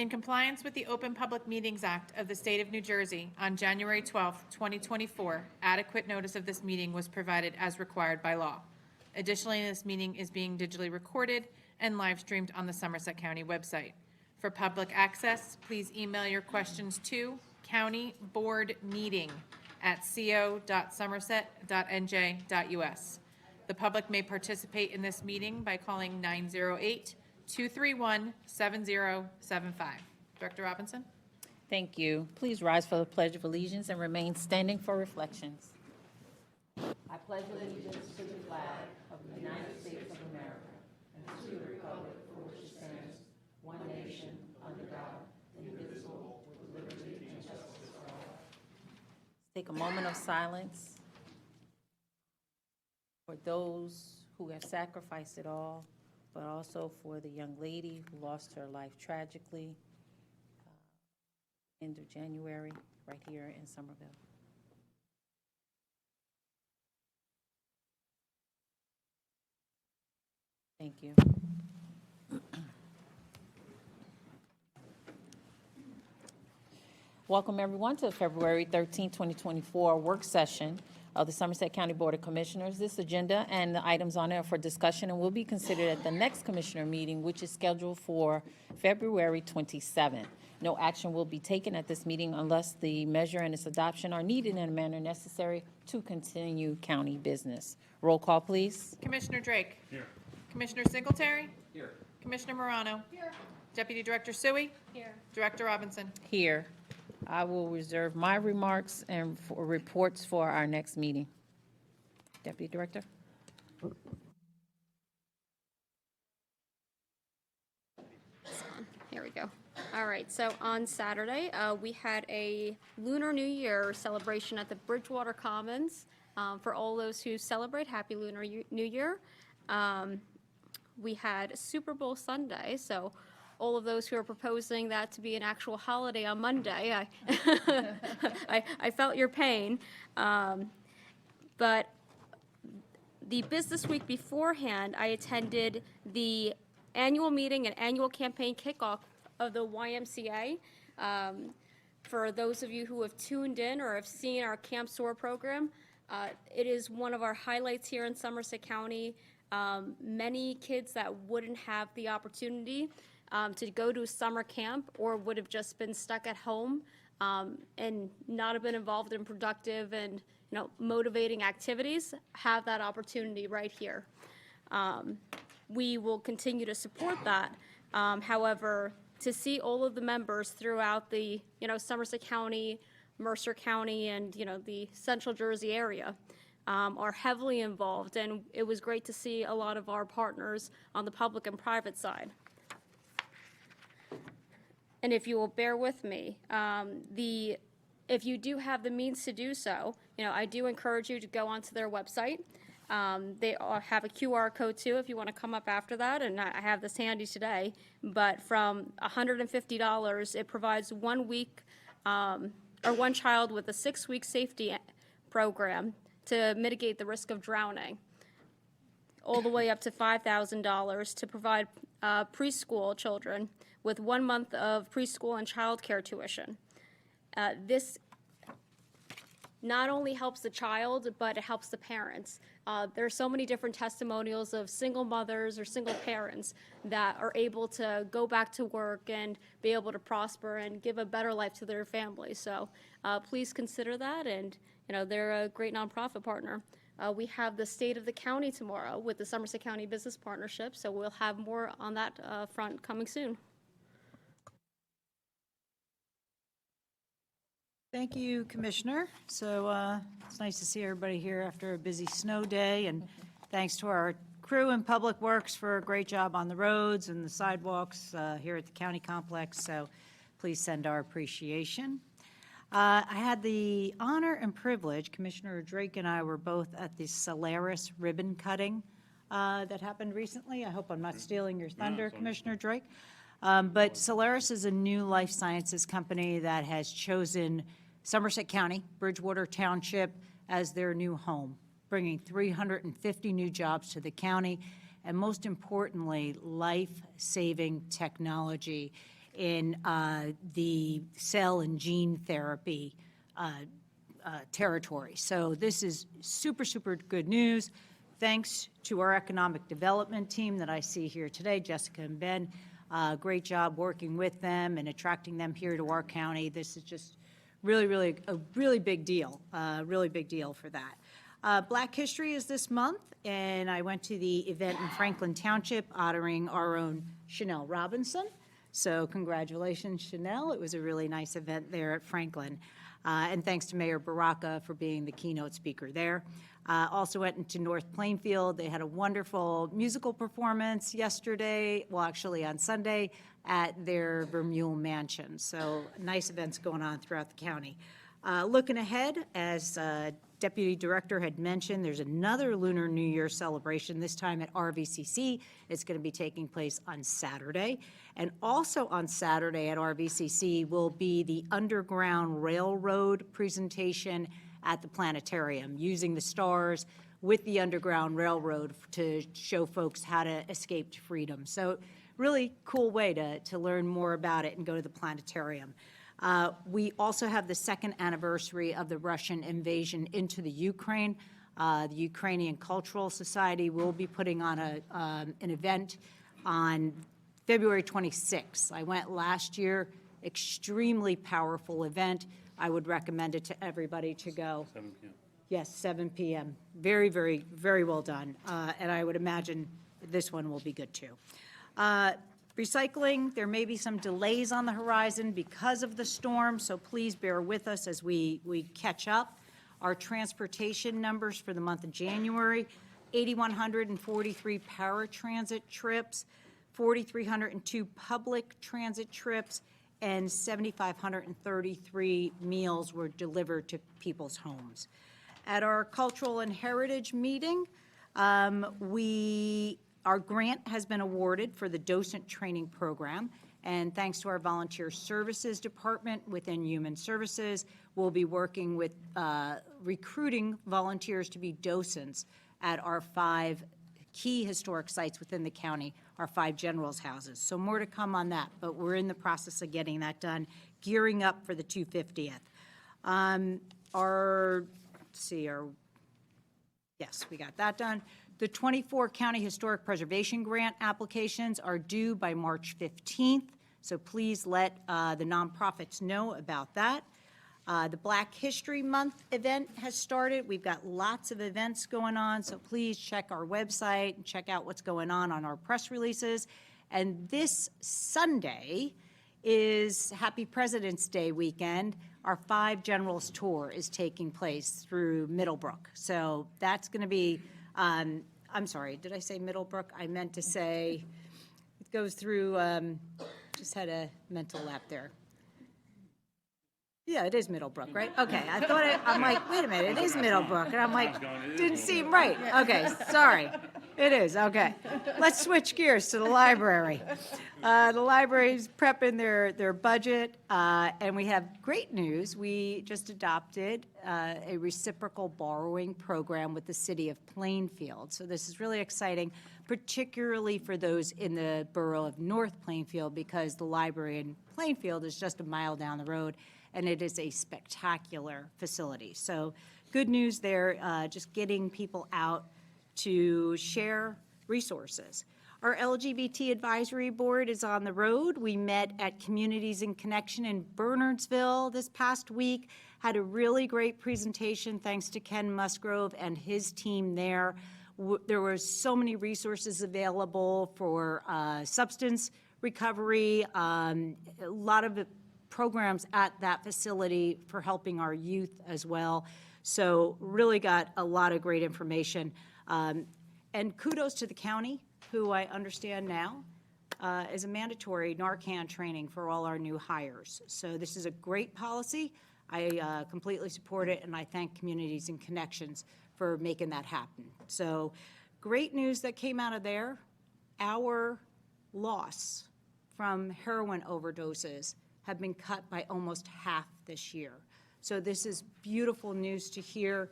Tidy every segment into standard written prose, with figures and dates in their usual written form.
In compliance with the Open Public Meetings Act of the State of New Jersey, on January 12, 2024, adequate notice of this meeting was provided as required by law. Additionally, this meeting is being digitally recorded and live streamed on the Somerset County website. For public access, please email your questions to countyboardmeeting@co.somerset.nj.us. The public may participate in this meeting by calling 908-231-7075. Director Robinson? Thank you. Please rise for the Pledge of Allegiance and remain standing for reflections. I pledge allegiance to the flag of the United States of America and to the republic for which it stands, one nation, under God, indivisible, with liberty and justice for all. Take a moment of silence for those who have sacrificed it all, but also for the young lady who lost her life tragically end of January right here in Somerville. Thank you. Welcome, everyone, to the February 13, 2024 work session of the Somerset County Board of Commissioners. This agenda and the items on it are for discussion and will be considered at the next commissioner meeting, which is scheduled for February 27th. No action will be taken at this meeting unless the measure and its adoption are needed in a manner necessary to continue county business. Roll call, please. Commissioner Drake? Here. Commissioner Singletary? Here. Commissioner Morano? Here. Deputy Director Suey? Here. Director Robinson? Here. I will reserve my remarks and for reports for our next meeting. Deputy Director? Here we go. All right, so on Saturday, we had a Lunar New Year celebration at the Bridgewater Commons. For all those who celebrate, Happy Lunar New Year. We had Super Bowl Sunday, so all of those who are proposing that to be an actual holiday on Monday, I felt your pain. But the business week beforehand, I attended the annual meeting and annual campaign kickoff of the YMCA. For those of you who have tuned in or have seen our Camp SOAR program, it is one of our highlights here in Somerset County. Many kids that wouldn't have the opportunity to go to summer camp or would have just been stuck at home and not have been involved in productive and motivating activities have that opportunity right here. We will continue to support that. However, to see all of the members throughout the Somerset County, Mercer County, and the Central Jersey area are heavily involved, and it was great to see a lot of our partners on the public and private side. And if you will bear with me, if you do have the means to do so, I do encourage you to go onto their website. They have a QR code too if you want to come up after that, and I have this handy today. But from $150, it provides 1 week or one child with a 6-week safety program to mitigate the risk of drowning, all the way up to $5,000 to provide preschool children with 1 month of preschool and childcare tuition. This not only helps the child, but it helps the parents. There are so many different testimonials of single mothers or single parents that are able to go back to work and be able to prosper and give a better life to their family. So please consider that, and they're a great nonprofit partner. We have the State of the County tomorrow with the Somerset County Business Partnership, so we'll have more on that front coming soon. Thank you, Commissioner. So it's nice to see everybody here after a busy snow day, and thanks to our crew in Public Works for a great job on the roads and the sidewalks here at the county complex. So please send our appreciation. I had the honor and privilege, Commissioner Drake and I were both at the Solaris ribbon cutting that happened recently. I hope I'm not stealing your thunder, Commissioner Drake. But Solaris is a new life sciences company that has chosen Somerset County, Bridgewater Township as their new home, bringing 350 new jobs to the county, and most importantly, life-saving technology in the cell and gene therapy territory. So this is super, super good news. Thanks to our economic development team that I see here today, Jessica and Ben. Great job working with them and attracting them here to our county. This is just really, really a really big deal for that. Black History is this month, and I went to the event in Franklin Township honoring our own Chanel Robinson. So congratulations, Chanel. It was a really nice event there at Franklin. And thanks to Mayor Baraka for being the keynote speaker there. Also went into North Plainfield. They had a wonderful musical performance yesterday, well, actually on Sunday, at their Vermeulen Mansion. So nice events going on throughout the county. Looking ahead, as Deputy Director had mentioned, there's another Lunar New Year celebration, this time at RVCC. It's going to be taking place on Saturday. And also on Saturday at RVCC will be the Underground Railroad presentation at the planetarium, using the stars with the Underground Railroad to show folks how to escape to freedom. So really cool way to learn more about it and go to the planetarium. We also have the second anniversary of the Russian invasion into the Ukraine. The Ukrainian Cultural Society will be putting on an event on February 26th. I went last year, extremely powerful event. I would recommend it to everybody to go. 7 p.m. Yes, 7 p.m. Very, very, very well done. And I would imagine this one will be good too. Recycling, there may be some delays on the horizon because of the storm, so please bear with us as we catch up. Our transportation numbers for the month of January, 8,143 paratransit trips, 4,302 public transit trips, and 7,533 meals were delivered to people's homes. At our cultural and heritage meeting, our grant has been awarded for the docent training program, and thanks to our volunteer services department within Human Services, we'll be working with recruiting volunteers to be docents at our 5 key historic sites within the county, our 5 generals' houses. So more to come on that, but we're in the process of getting that done, gearing up for the 250th. Yes, we got that done. The 24 county historic preservation grant applications are due by March 15th, so please let the nonprofits know about that. The Black History Month event has started. We've got lots of events going on, so please check our website and check out what's going on our press releases. And this Sunday is Happy President's Day weekend. Our 5 Generals Tour is taking place through Middlebrook. So that's going to be, I'm sorry, did I say Middlebrook? I meant to say, it goes through, just had a mental lap there. Yeah, it is Middlebrook, right? Okay, I thought I'm like, wait a minute, it is Middlebrook. And I'm like, didn't seem right. Okay, sorry. It is, okay. Let's switch gears to the library. The library's prepping their budget, and we have great news. We just adopted a reciprocal borrowing program with the city of Plainfield. So this is really exciting, particularly for those in the borough of North Plainfield, because the library in Plainfield is just a mile down the road, and it is a spectacular facility. So good news there, just getting people out to share resources. Our LGBT Advisory Board is on the road. We met at Communities in Connection in Bernardsville this past week, had a really great presentation thanks to Ken Musgrove and his team there. There were so many resources available for substance recovery, a lot of programs at that facility for helping our youth as well. So really got a lot of great information. And kudos to the county, who I understand now is a mandatory Narcan training for all our new hires. So this is a great policy. I completely support it, and I thank Communities and Connections for making that happen. So great news that came out of there. Our loss from heroin overdoses have been cut by almost half this year. So this is beautiful news to hear.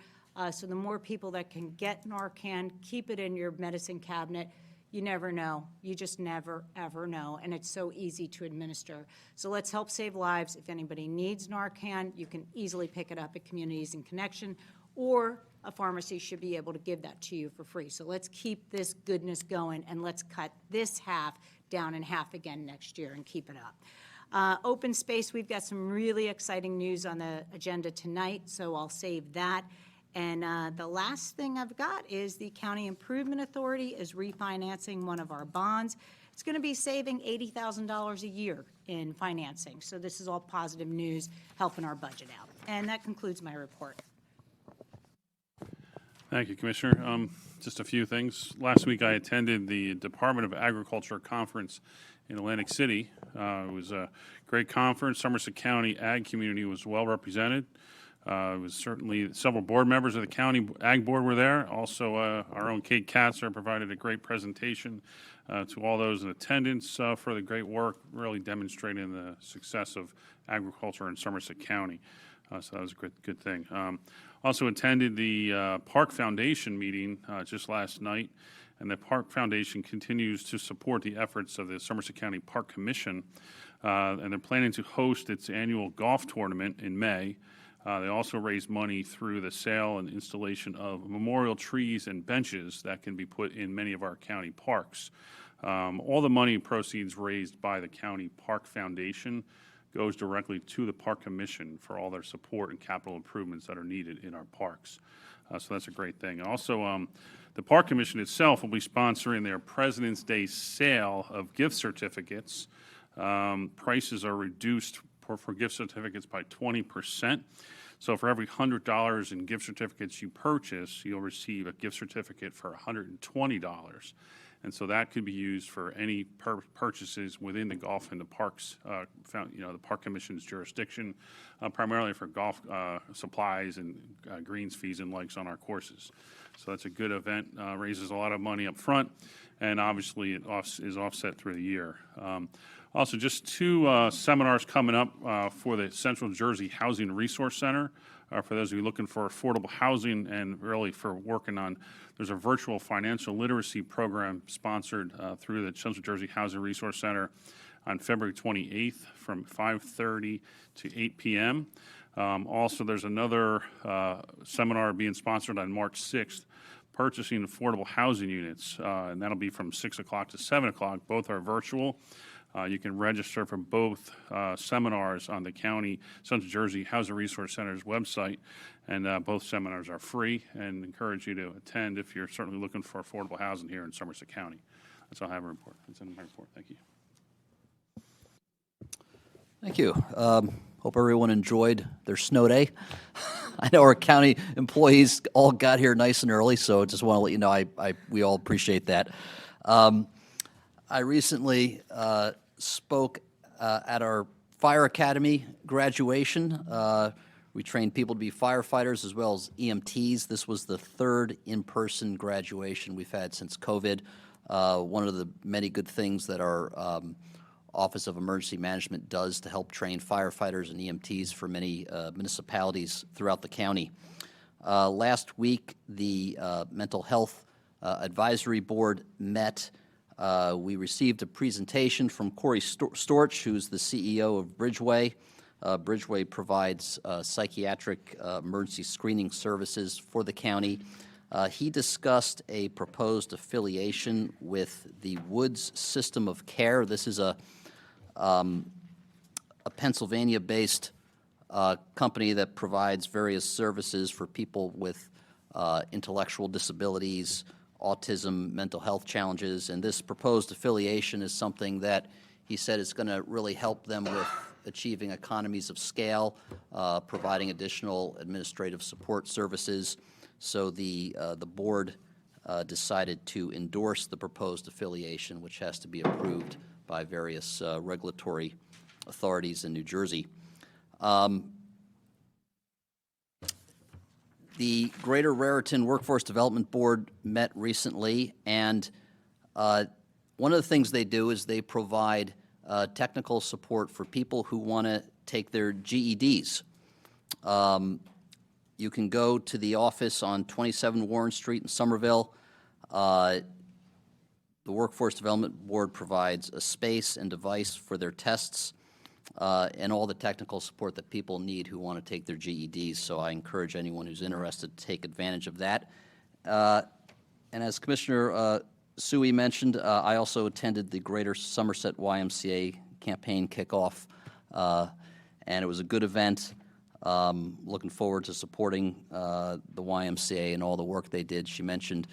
So the more people that can get Narcan, keep it in your medicine cabinet, You never know. You just never, ever know, and it's so easy to administer. So let's help save lives. If anybody needs Narcan, you can easily pick it up at Communities in Connection, or a pharmacy should be able to give that to you for free. So let's keep this goodness going, and let's cut this half down in half again next year and keep it up. Open space, we've got some really exciting news on the agenda tonight, so I'll save that. And the last thing I've got is the County Improvement Authority is refinancing one of our bonds. It's going to be saving $80,000 a year in financing. So this is all positive news, helping our budget out. And that concludes my report. Thank you, Commissioner. Just a few things. Last week I attended the Department of Agriculture Conference in Atlantic City. It was a great conference. Somerset County ag community was well represented. It was certainly several board members of the county ag board were there. Also, our own Kate Katzer provided a great presentation to all those in attendance for the great work, really demonstrating the success of agriculture in Somerset County. So that was a good thing. Also attended the Park Foundation meeting just last night, and the Park Foundation continues to support the efforts of the Somerset County Park Commission, and they're planning to host its annual golf tournament in May. They also raise money through the sale and installation of memorial trees and benches that can be put in many of our county parks. All the money proceeds raised by the County Park Foundation goes directly to the Park Commission for all their support and capital improvements that are needed in our parks. So that's a great thing. Also, the Park Commission itself will be sponsoring their President's Day sale of gift certificates. Prices are reduced for gift certificates by 20%. So for every $100 in gift certificates you purchase, you'll receive a gift certificate for $120. And so that could be used for any purchases within the golf and the parks, the Park Commission's jurisdiction, primarily for golf supplies and greens fees and likes on our courses. So that's a good event, raises a lot of money up front, and obviously it is offset through the year. Also, just two seminars coming up for the Central Jersey Housing Resource Center. For those of you looking for affordable housing and really for working on, there's a virtual financial literacy program sponsored through the Central Jersey Housing Resource Center on February 28th from 5:30 to 8 p.m. Also, there's another seminar being sponsored on March 6th, purchasing affordable housing units, and that'll be from 6 o'clock to 7 o'clock. Both are virtual. You can register for both seminars on the County Central Jersey Housing Resource Center's website, and both seminars are free, and encourage you to attend if you're certainly looking for affordable housing here in Somerset County. That's all I have a report. That's in my report. Thank you. Thank you. Hope everyone enjoyed their snow day. I know our county employees all got here nice and early, so just want to let you know we all appreciate that. I recently spoke at our fire academy graduation. We trained people to be firefighters as well as EMTs. This was the third in-person graduation we've had since COVID. One of the many good things that our Office of Emergency Management does to help train firefighters and EMTs for many municipalities throughout the county. Last week, the Mental Health Advisory Board met. We received a presentation from Corey Storch, who's the CEO of Bridgeway. Bridgeway provides psychiatric emergency screening services for the county. He discussed a proposed affiliation with the Woods System of Care. This is a Pennsylvania-based company that provides various services for people with intellectual disabilities, autism, mental health challenges, and this proposed affiliation is something that he said is going to really help them with achieving economies of scale, providing additional administrative support services. So the board decided to endorse the proposed affiliation, which has to be approved by various regulatory authorities in New Jersey. The Greater Raritan Workforce Development Board met recently, and one of the things they do is they provide technical support for people who want to take their GEDs. You can go to the office on 27 Warren Street in Somerville. The Workforce Development Board provides a space and device for their tests and all the technical support that people need who want to take their GEDs. So I encourage anyone who's interested to take advantage of that. And as Commissioner Sui mentioned, I also attended the Greater Somerset YMCA campaign kickoff, and it was a good event. Looking forward to supporting the YMCA and all the work they did. She mentioned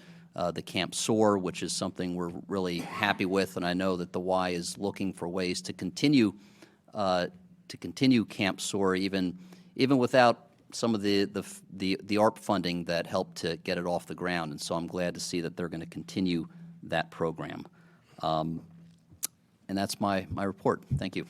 the Camp SOAR, which is something we're really happy with, and I know that the Y is looking for ways to continue Camp SOAR even without some of the ARP funding that helped to get it off the ground. And so I'm glad to see that they're going to continue that program. And that's my report. Thank you.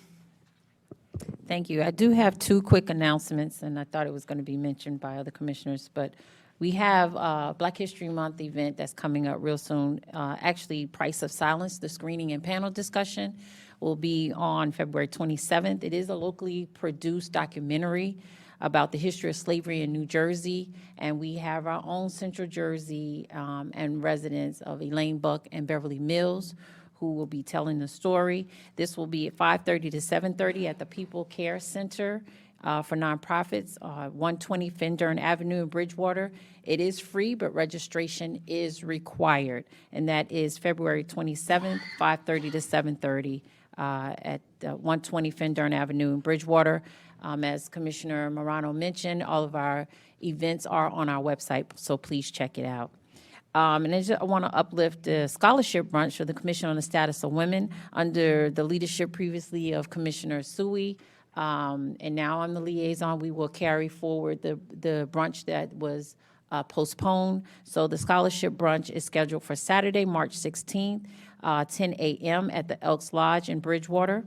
Thank you. I do have two quick announcements, and I thought it was going to be mentioned by other commissioners, but we have a Black History Month event that's coming up real soon. Actually, Price of Silence, the screening and panel discussion, will be on February 27th. It is a locally produced documentary about the history of slavery in New Jersey, and we have our own Central Jersey and residents of Elaine Buck and Beverly Mills who will be telling the story. This will be at 5:30 to 7:30 at the People Care Center for nonprofits, 120 Findurn Avenue in Bridgewater. It is free, but registration is required, and that is February 27th, 5:30 to 7:30 at 120 Findurn Avenue in Bridgewater. As Commissioner Morano mentioned, all of our events are on our website, so please check it out. And I want to uplift the scholarship brunch for the Commission on the Status of Women under the leadership previously of Commissioner Sui. And now I'm the liaison. We will carry forward the brunch that was postponed. So the scholarship brunch is scheduled for Saturday, March 16th, 10 a.m. at the Elks Lodge in Bridgewater.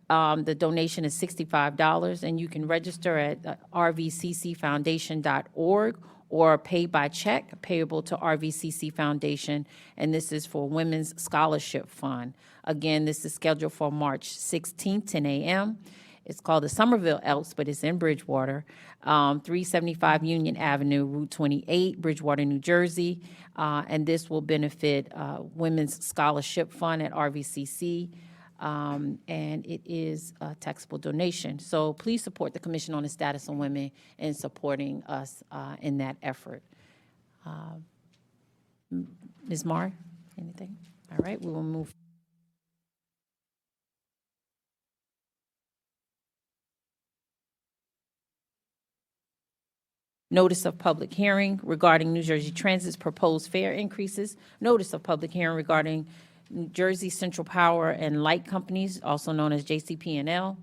The donation is $65, and you can register at rvccfoundation.org or pay by check payable to RVCC Foundation, and this is for Women's Scholarship Fund. Again, this is scheduled for March 16th, 10 a.m. It's called the Somerville Elks, but it's in Bridgewater, 375 Union Avenue, Route 28, Bridgewater, New Jersey, and this will benefit Women's Scholarship Fund at RVCC. And it is a taxable donation. So please support the Commission on the Status of Women in supporting us in that effort. Ms. Marr, anything? All right, we will move. Notice of public hearing regarding New Jersey Transit's proposed fare increases. Notice of public hearing regarding New Jersey Central Power and Light Companies, also known as JCP&L,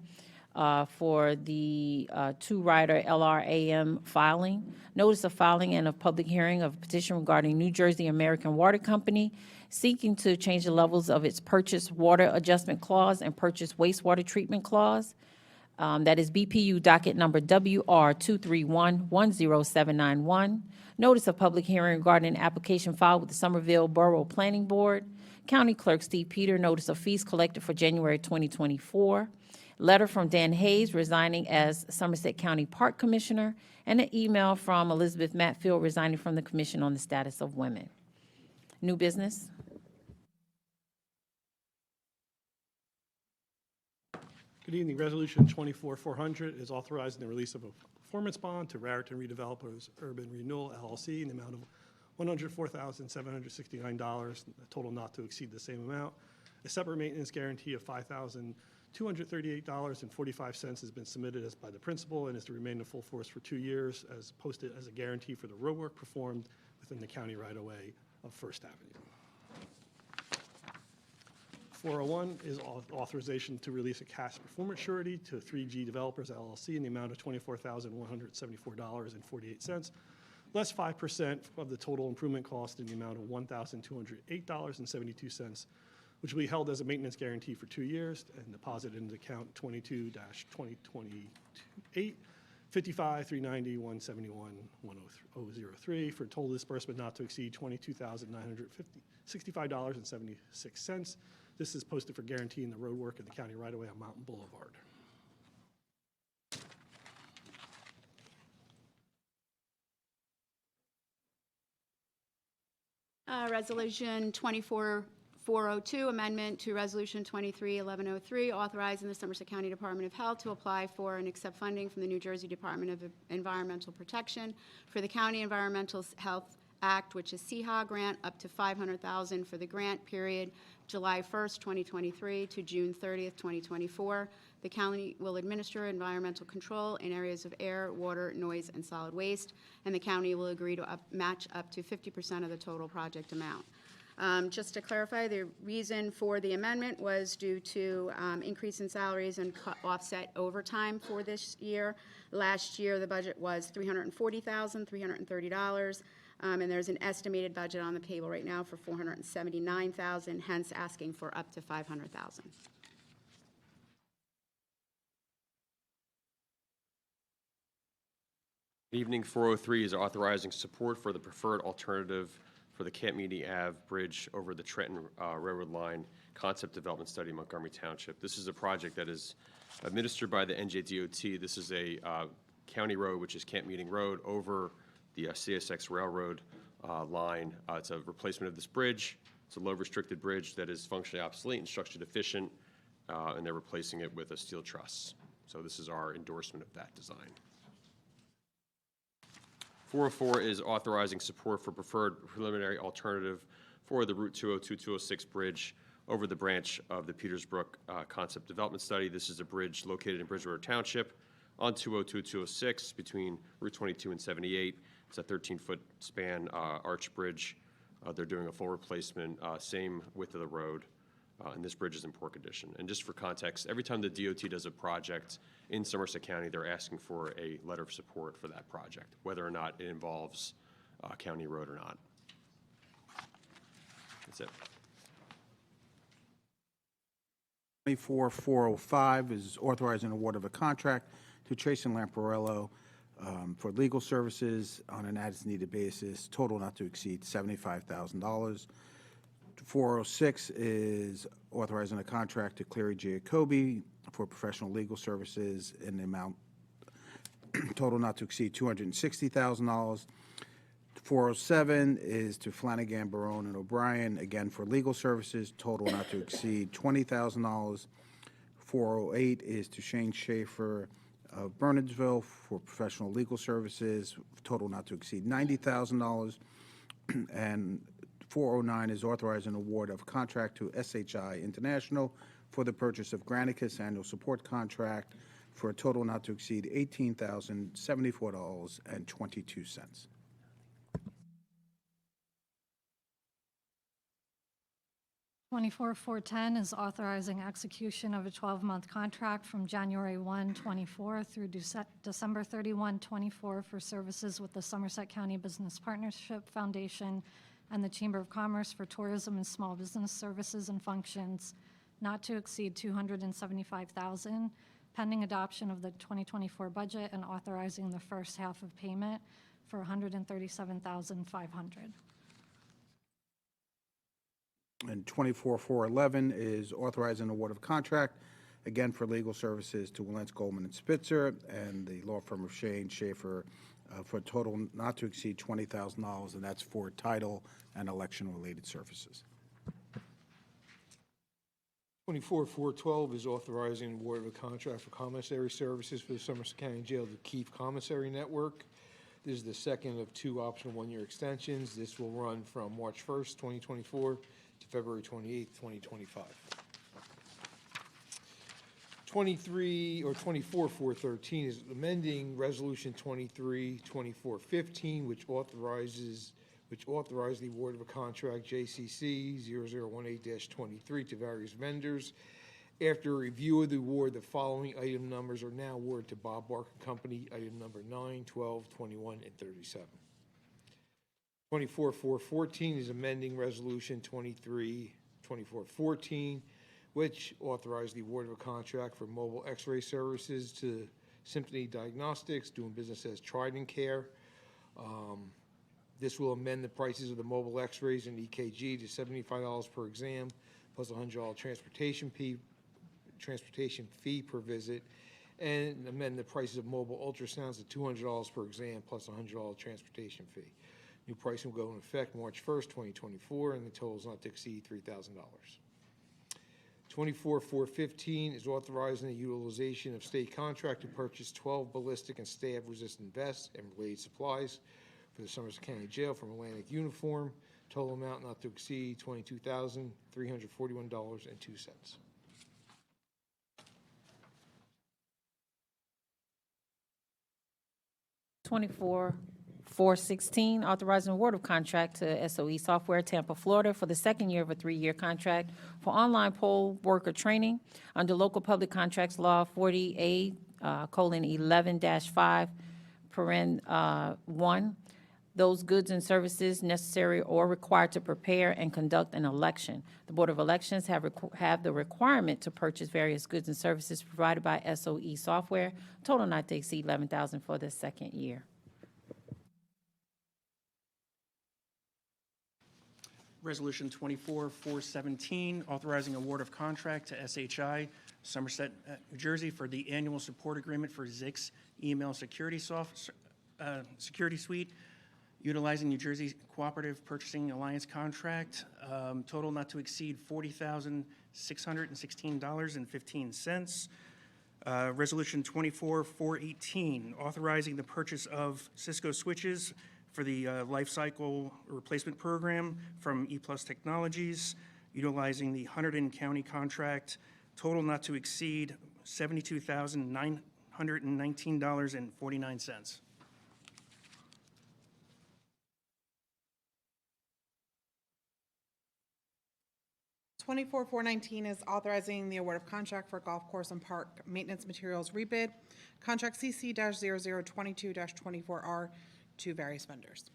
for the two-rider LRAM filing. Notice of filing and of public hearing of a petition regarding New Jersey American Water Company seeking to change the levels of its purchase water adjustment clause and purchase wastewater treatment clause. That is BPU docket number WR231-10791. Notice of public hearing regarding an application filed with the Somerville Borough Planning Board. County Clerk Steve Peter, notice of fees collected for January 2024. Letter from Dan Hayes resigning as Somerset County Park Commissioner, and an email from Elizabeth Matfield resigning from the Commission on the Status of Women. New business? Good evening. Resolution 24-400 is authorizing the release of a performance bond to Raritan Redevelopers Urban Renewal LLC in the amount of $104,769, a total not to exceed the same amount. A separate maintenance guarantee of $5,238.45 has been submitted as by the principal and is to remain in full force for 2 years, as posted as a guarantee for the roadwork performed within the county right-of-way of First Avenue. 401 is authorization to release a cash performance surety to 3G Developers LLC in the amount of $24,174.48, less 5% of the total improvement cost in the amount of $1,208.72, which will be held as a maintenance guarantee for 2 years and deposited into account 22-2028 55-390-171-1003 for a total disbursement not to exceed $22,965.76. This is posted for guaranteeing the road work in the county right-of-way on Mountain Boulevard. Resolution 24-401 402, amendment to Resolution 23-1103, authorizing the Somerset County Department of Health to apply for and accept funding from the New Jersey Department of Environmental Protection for the County Environmental Health Act, which is CHA grant, up to $500,000 for the grant period July 1st, 2023 to June 30th, 2024. The county will administer environmental control in areas of air, water, noise, and solid waste, and the county will agree to match up to 50% of the total project amount. Just to clarify, the reason for the amendment was due to increase in salaries and offset overtime for this year. Last year, the budget was $340,330, and there's an estimated budget on the table right now for $479,000, hence asking for up to $500,000. Evening 403 is authorizing support for the preferred alternative for the Camp Meany Ave Bridge over the Trenton Railroad Line concept development study in Montgomery Township. This is a project that is administered by the NJDOT. This is a county road, which is Camp Meeting Road, over the CSX Railroad line. It's a replacement of this bridge. It's a low restricted bridge that is functionally obsolete and structure deficient, and they're replacing it with a steel truss. So this is our endorsement of that design. 404 is authorizing support for preferred preliminary alternative for the Route 202-206 bridge over the branch of the Petersbrook Concept Development Study. This is a bridge located in Bridgewater Township on 202-206 between Route 22 and 78. It's a 13-foot span arch bridge. They're doing a full replacement, same width of the road, and this bridge is in poor condition. And just for context, every time the DOT does a project in Somerset County, they're asking for a letter of support for that project, whether or not it involves county road or not. That's it. 24405 is authorizing award of a contract to Trace and Lamparello for legal services on an as-needed basis, total not to exceed $75,000. 406 is authorizing a contract to Cleary Jacoby for professional legal services in the amount total not to exceed $260,000. 407 is to Flanagan, Barone, and O'Brien, again for legal services, total not to exceed $20,000. 408 is to Shane Schaefer of Bernardsville for professional legal services, total not to exceed $90,000. And 409 is authorizing award of contract to SHI International for the purchase of Granicus annual support contract for a total not to exceed $18,074.22. Twenty-four 410 is authorizing execution of a 12-month contract from January 1, 24 through December 31, 24 for services with the Somerset County Business Partnership Foundation and the Chamber of Commerce for tourism and small business services and functions, not to exceed $275,000, pending adoption of the 2024 budget and authorizing the first half of payment for $137,500. And 24411 is authorizing award of contract, again for legal services to Wilentz, Goldman, and Spitzer, and the law firm of Shane Schaefer for a total not to exceed $20,000, and that's for title and election-related services. 24412 is authorizing award of a contract for commissary services for the Somerset County Jail to Keefe Commissary Network. This is the second of two optional one-year extensions. This will run from March 1st, 2024 to February 28th, 2025. 24413 is amending Resolution 23-2415, which authorized the award of a contract JCC 0018-23 to various vendors. After a review of the award, the following item numbers are now awarded to Bob Barker Company, item number 9, 12, 21, and 37. 24414 is amending Resolution 23-2414, which authorized the award of a contract for mobile x-ray services to Symphony Diagnostics, doing business as Trident Care. This will amend the prices of the mobile x-rays and EKG to $75 per exam, plus a $100 transportation fee per visit, and amend the prices of mobile ultrasounds to $200 per exam, plus a $100 transportation fee. New pricing will go into effect March 1st, 2024, and the total is not to exceed $3,000. 24-415 is authorizing the utilization of state contract to purchase 12 ballistic and stab-resistant vests and related supplies for the Somerset County Jail from Atlantic Uniform. Total amount not to exceed $22,341.02. 24-416, authorizing award of contract to SOE Software, Tampa, Florida, for the second year of a 3-year contract for online poll worker training under local public contracts law 40A:11-5, paren 1. Those goods and services necessary or required to prepare and conduct an election. The Board of Elections have the requirement to purchase various goods and services provided by SOE Software, total not to exceed $11,000 for the second year. Resolution 24-417, authorizing award of contract to SHI Somerset, New Jersey, for the annual support agreement for Zix email security security suite, utilizing New Jersey Cooperative Purchasing Alliance contract, total not to exceed $40,616.15. Resolution 24-418, authorizing the purchase of Cisco switches for the life cycle replacement program from ePlus Technologies, utilizing the Hunterdon County contract, total not to exceed $72,919.49. 24-419 is authorizing the award of contract for golf course and park maintenance materials rebid, contract CC-0022-24R to various vendors.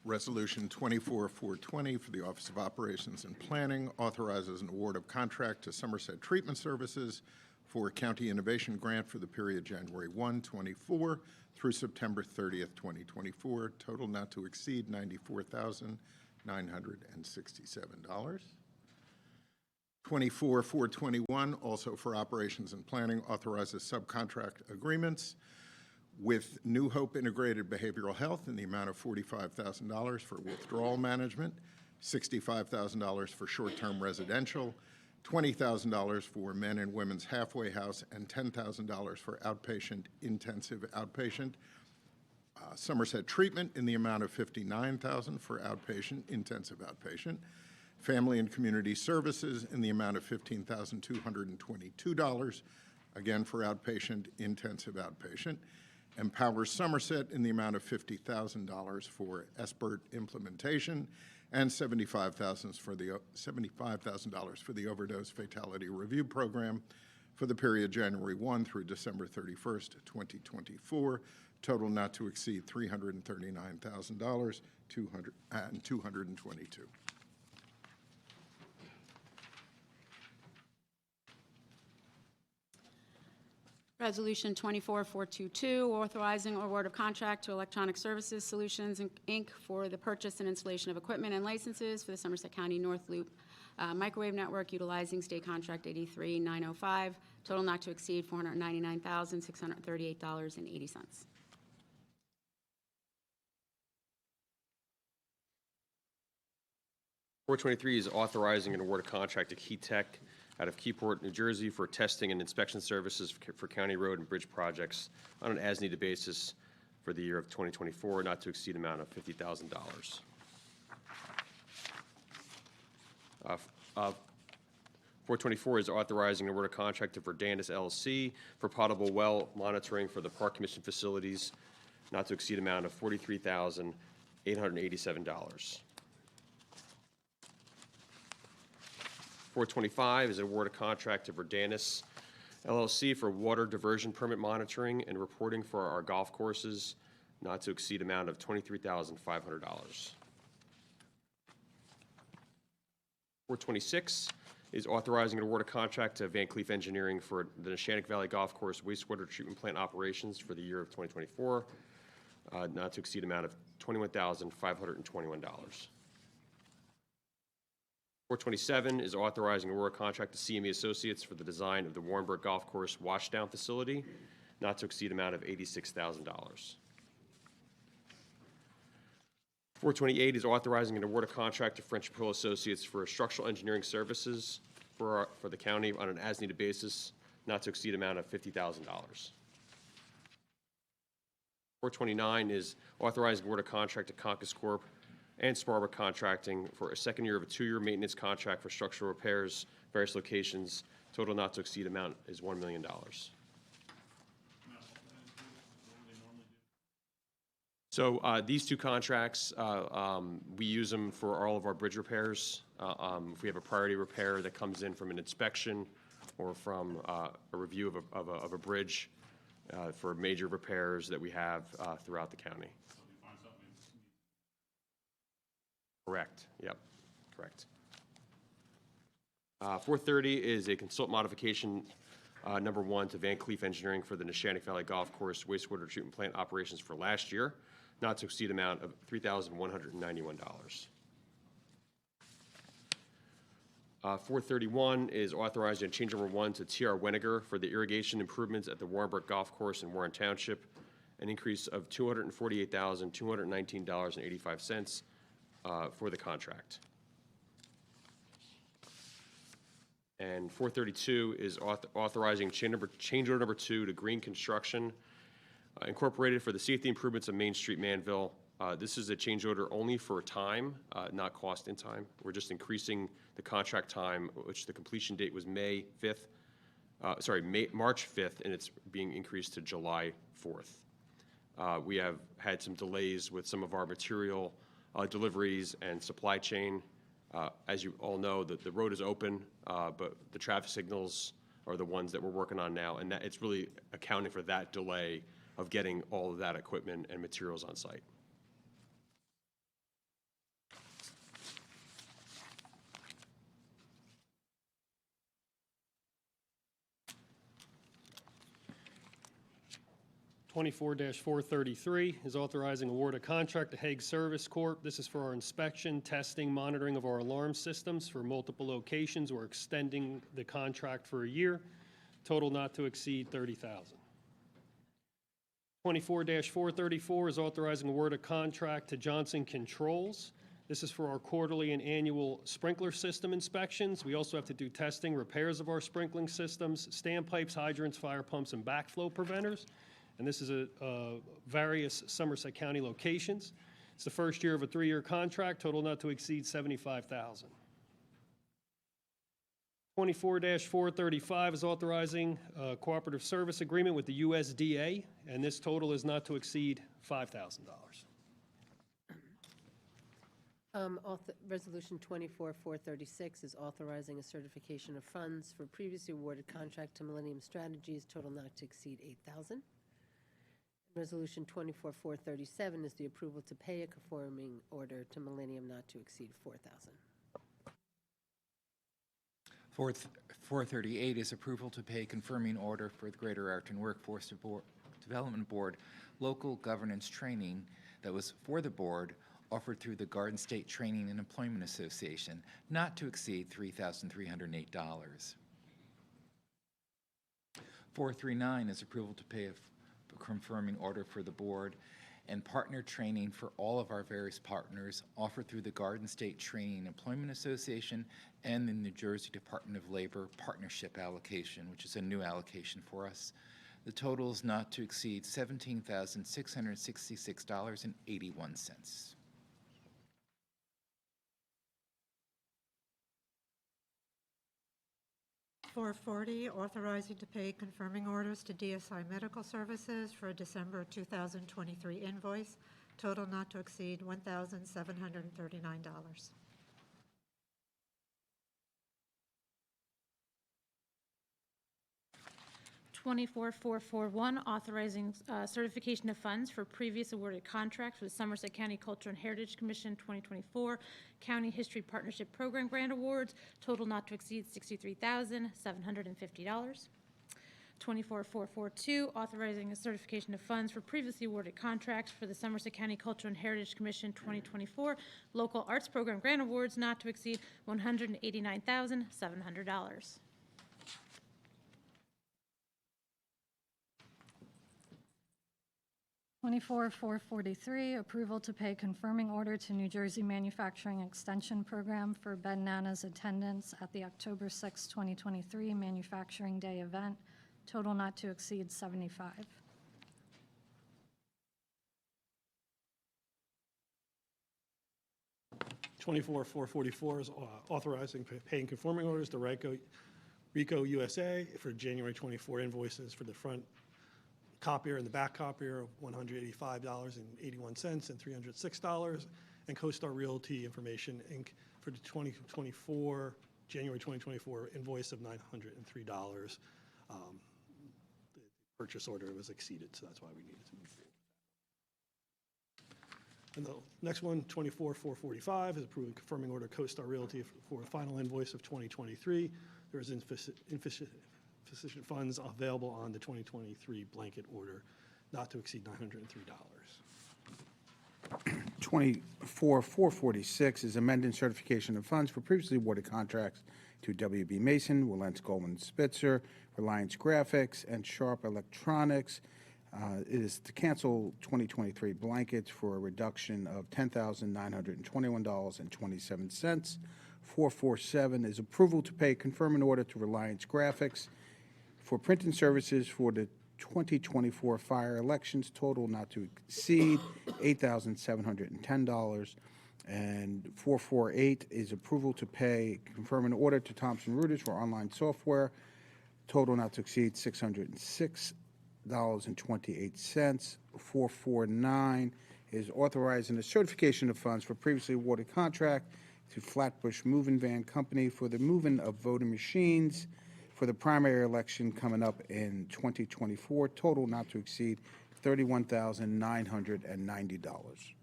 Resolution 24-420 for the Office of Operations and Planning authorizes an award of contract to Somerset Treatment Services for a County Innovation Grant for the period January 1, 24 through September 30th, 2024, total not to exceed $94,967. 24-421, also for Operations and Planning, authorizes subcontract agreements with New Hope Integrated Behavioral Health in the amount of $45,000 for withdrawal management, $65,000 for short-term residential, $20,000 for men and women's halfway house, and $10,000 for outpatient, intensive outpatient. Somerset Treatment in the amount of $59,000 for outpatient, intensive outpatient. Family and Community Services in the amount of $15,222, again for outpatient, intensive outpatient. Empower Somerset in the amount of $50,000 for SBIRT implementation, and $75,000 for the Overdose Fatality Review Program for the period January 1 through December 31st, 2024, total not to exceed $339,222. Resolution 24-422, authorizing award of contract to Electronic Services Solutions, Inc. for the purchase and installation of equipment and licenses for the Somerset County North Loop microwave network utilizing state contract 83905, total not to exceed $499,638.80. 423 is authorizing an award of contract to Key Tech out of Keyport, New Jersey, for testing and inspection services for county road and bridge projects on an as-needed basis for the year of 2024, not to exceed amount of $50,000. 424 is authorizing an award of contract to Verdanis LLC for potable well monitoring for the Park Commission facilities, not to exceed amount of $43,887. 425 is an award of contract to Verdanis LLC for water diversion permit monitoring and reporting for our golf courses, not to exceed amount of $23,500. 426 is authorizing an award of contract to Van Cleef Engineering for the Neshannock Valley Golf Course wastewater treatment plant operations for the year of 2024, not to exceed amount of $21,521. 427 is authorizing award contract to CME Associates for the design of the Warrenburg Golf Course washdown facility, not to exceed amount of $86,000. 428 is authorizing an award of contract to French Pearl Associates for structural engineering services for the county on an as-needed basis, not to exceed amount of $50,000. 429 is authorizing award of contract to Concus Corp. And Sparba Contracting for a second year of a 2-year maintenance contract for structural repairs, various locations. Total not to exceed amount is $1 million. So these two contracts, we use them for all of our bridge repairs. If we have a priority repair that comes in from an inspection or from a review of a bridge for major repairs that we have throughout the county. Correct, yep, correct. 430 is a consult modification number 1 to Van Cleef Engineering for the Neshannock Valley Golf Course wastewater treatment plant operations for last year, not to exceed amount of $3,191. 431 is authorizing change number 1 to TR Weniger for the irrigation improvements at the Warrenburg Golf Course in Warren Township, an increase of $248,219.85 for the contract. And 432 is authorizing change order number 2 to Green Construction Incorporated for the safety improvements of Main Street, Manville. This is a change order only for time, not cost in time. We're just increasing the contract time, which the completion date was March 5th, and it's being increased to July 4th. We have had some delays with some of our material deliveries and supply chain. As you all know, the road is open, but the traffic signals are the ones that we're working on now, and that it's really accounting for that delay of getting all of that equipment and materials on site. (24-433) is authorizing award of contract to Hague Service Corp. This is for our inspection, testing, monitoring of our alarm systems for multiple locations. We're extending the contract for a year. Total not to exceed $30,000. 24-434 is authorizing award of contract to Johnson Controls. This is for our quarterly and annual sprinkler system inspections. We also have to do testing, repairs of our sprinkling systems, standpipes, hydrants, fire pumps, and backflow preventers. And this is various Somerset County locations. It's the first year of a 3-year contract, total not to exceed $75,000. 24-435 is authorizing a cooperative service agreement with the USDA, and this total is not to exceed $5,000. Resolution 24-436 is authorizing a certification of funds for previously awarded contract to Millennium Strategies, total not to exceed $8,000. Resolution 24-437 is the approval to pay a conforming order to Millennium not to exceed $4,000. 438 is approval to pay confirming order for the Greater Acton Workforce Development Board local governance training that was for the board offered through the Garden State Training and Employment Association, not to exceed $3,308. 439 is approval to pay a confirming order for the board and partner training for all of our various partners offered through the Garden State Training and Employment Association and the New Jersey Department of Labor partnership allocation, which is a new allocation for us. The total is not to exceed $17,666.81. 440, authorizing to pay confirming orders to DSI Medical Services for a December 2023 invoice, total not to exceed $1,739. 24-441, authorizing certification of funds for previous awarded contracts with Somerset County Cultural and Heritage Commission 2024 County History Partnership Program Grant Awards, total not to exceed $63,750. 24-442, authorizing a certification of funds for previously awarded contracts for the Somerset County Cultural and Heritage Commission 2024 Local Arts Program Grant Awards not to exceed $189,700. 24-443, approval to pay confirming order to New Jersey Manufacturing Extension Program for Ben Nana's attendance at the October 6, 2023 Manufacturing Day event, total not to exceed 75. Twenty-four, 444 is authorizing paying conforming orders to Rico USA for January 24 invoices for the front copier and the back copier of $185.81 and $306, and CoStar Realty Information, Inc. for the January 2024 invoice of $903. The purchase order was exceeded, so that's why we needed to move forward. And the next one, 24-445, is approving confirming order CoStar Realty for a final invoice of 2023. There is insufficient funds available on the 2023 blanket order, not to exceed $903. 24-446 is amending certification of funds for previously awarded contracts to WB Mason, Wilentz Goldman Spitzer, Reliance Graphics, and Sharp Electronics. It is to cancel 2023 blankets for a reduction of $10,921.27. 447 is approval to pay confirming order to Reliance Graphics for printing services for the 2024 fire elections, total not to exceed $8,710. And 448 is approval to pay confirming order to Thomson Reuters for online software, total not to exceed $606.28. 449 is authorizing the certification of funds for previously awarded contract to Flatbush Moving Van Company for the moving of voting machines for the primary election coming up in 2024, total not to exceed $31,990.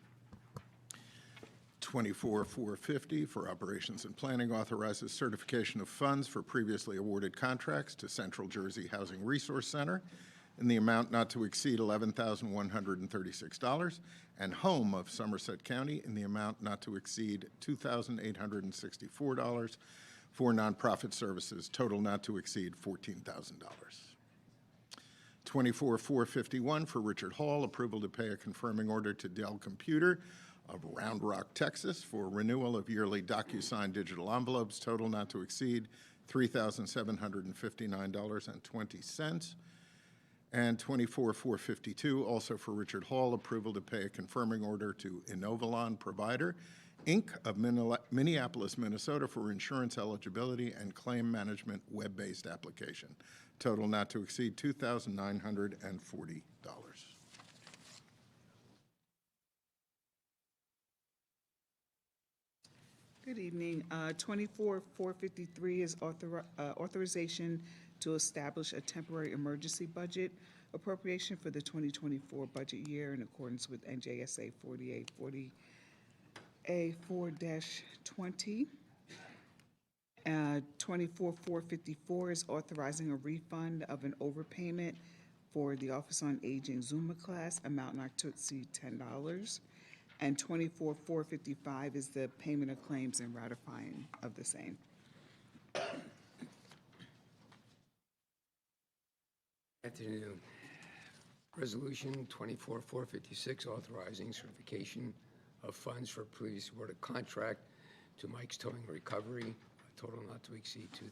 24-450 for Operations and Planning authorizes certification of funds for previously awarded contracts to Central Jersey Housing Resource Center in the amount not to exceed $11,136, and Home of Somerset County in the amount not to exceed $2,864 for nonprofit services, total not to exceed $14,000. 24-451 for Richard Hall, approval to pay a confirming order to Dell Computer of Round Rock, Texas, for renewal of yearly DocuSign digital envelopes, total not to exceed $3,759.20. And 24-452, also for Richard Hall, approval to pay a confirming order to Innovalon Provider, Inc. of Minneapolis, Minnesota, for insurance eligibility and claim management web-based application, total not to exceed $2,940. Good evening. 24-453 is authorization to establish a temporary emergency budget appropriation for the 2024 budget year in accordance with NJSA 4840A4-20. 24-454 is authorizing a refund of an overpayment for the Office on Aging Zuma class, amount not to exceed $10. And 24-455 is the payment of claims and ratifying of the same. Afternoon. Resolution 24-456, authorizing certification of funds for previously awarded contract to Mike's Towing Recovery, total not to exceed $2,000.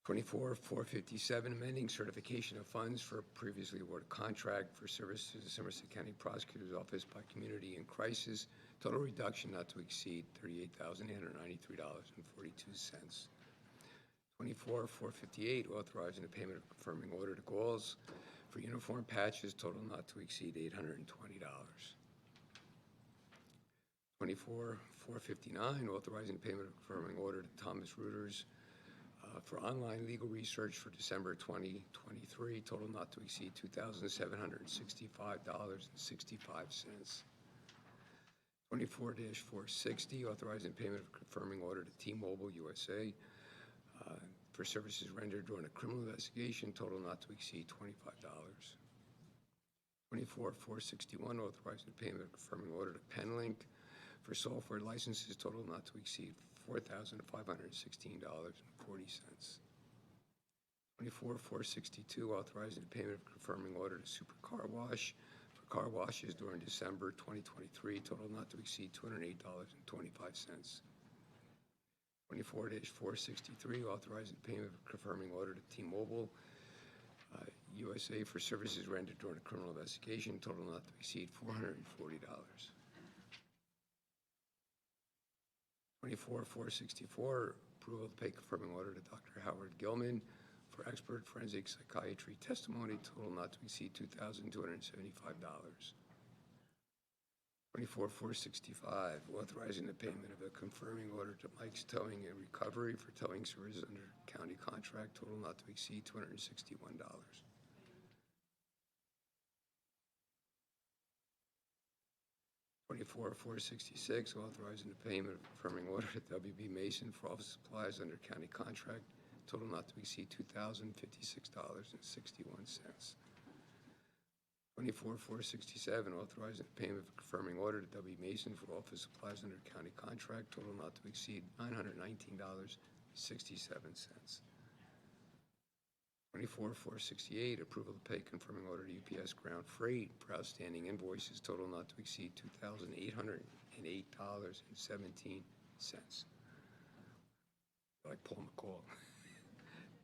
24-457, amending certification of funds for previously awarded contract for service to the Somerset County Prosecutor's Office by Community in Crisis, total reduction not to exceed $38,893.42. 24-458, authorizing the payment of confirming order to Galls for uniform patches, total not to exceed $820. 24-459, authorizing the payment of confirming order to Thomas Reuters for online legal research for December 2023, total not to exceed $2,765.65. 24-460, authorizing payment of confirming order to T-Mobile USA for services rendered during a criminal investigation, total not to exceed $25. 24,461, authorizing the payment of confirming order to Penlink for software licenses, total not to exceed $4,516.40. 24,462, authorizing the payment of confirming order to Super Car Wash for car washes during December 2023, total not to exceed $208.25. 24-463, authorizing the payment of confirming order to T-Mobile USA for services rendered during a criminal investigation, total not to exceed $440. 24-464, approval to pay confirming order to Dr. Howard Gilman for expert forensic psychiatry testimony, total not to exceed $2,275. 24-465, authorizing the payment of a confirming order to Mike's Towing and Recovery for towing services under county contract, total not to exceed $261. 24-466, authorizing the payment of confirming order to WB Mason for office supplies under county contract, total not to exceed $2,056.61. 24-467, authorizing the payment of confirming order to W. Mason for office supplies under county contract, total not to exceed $919.67. 24-468, approval to pay confirming order to UPS Ground Freight for outstanding invoices, total not to exceed $2,808.17. Like Paul McCall.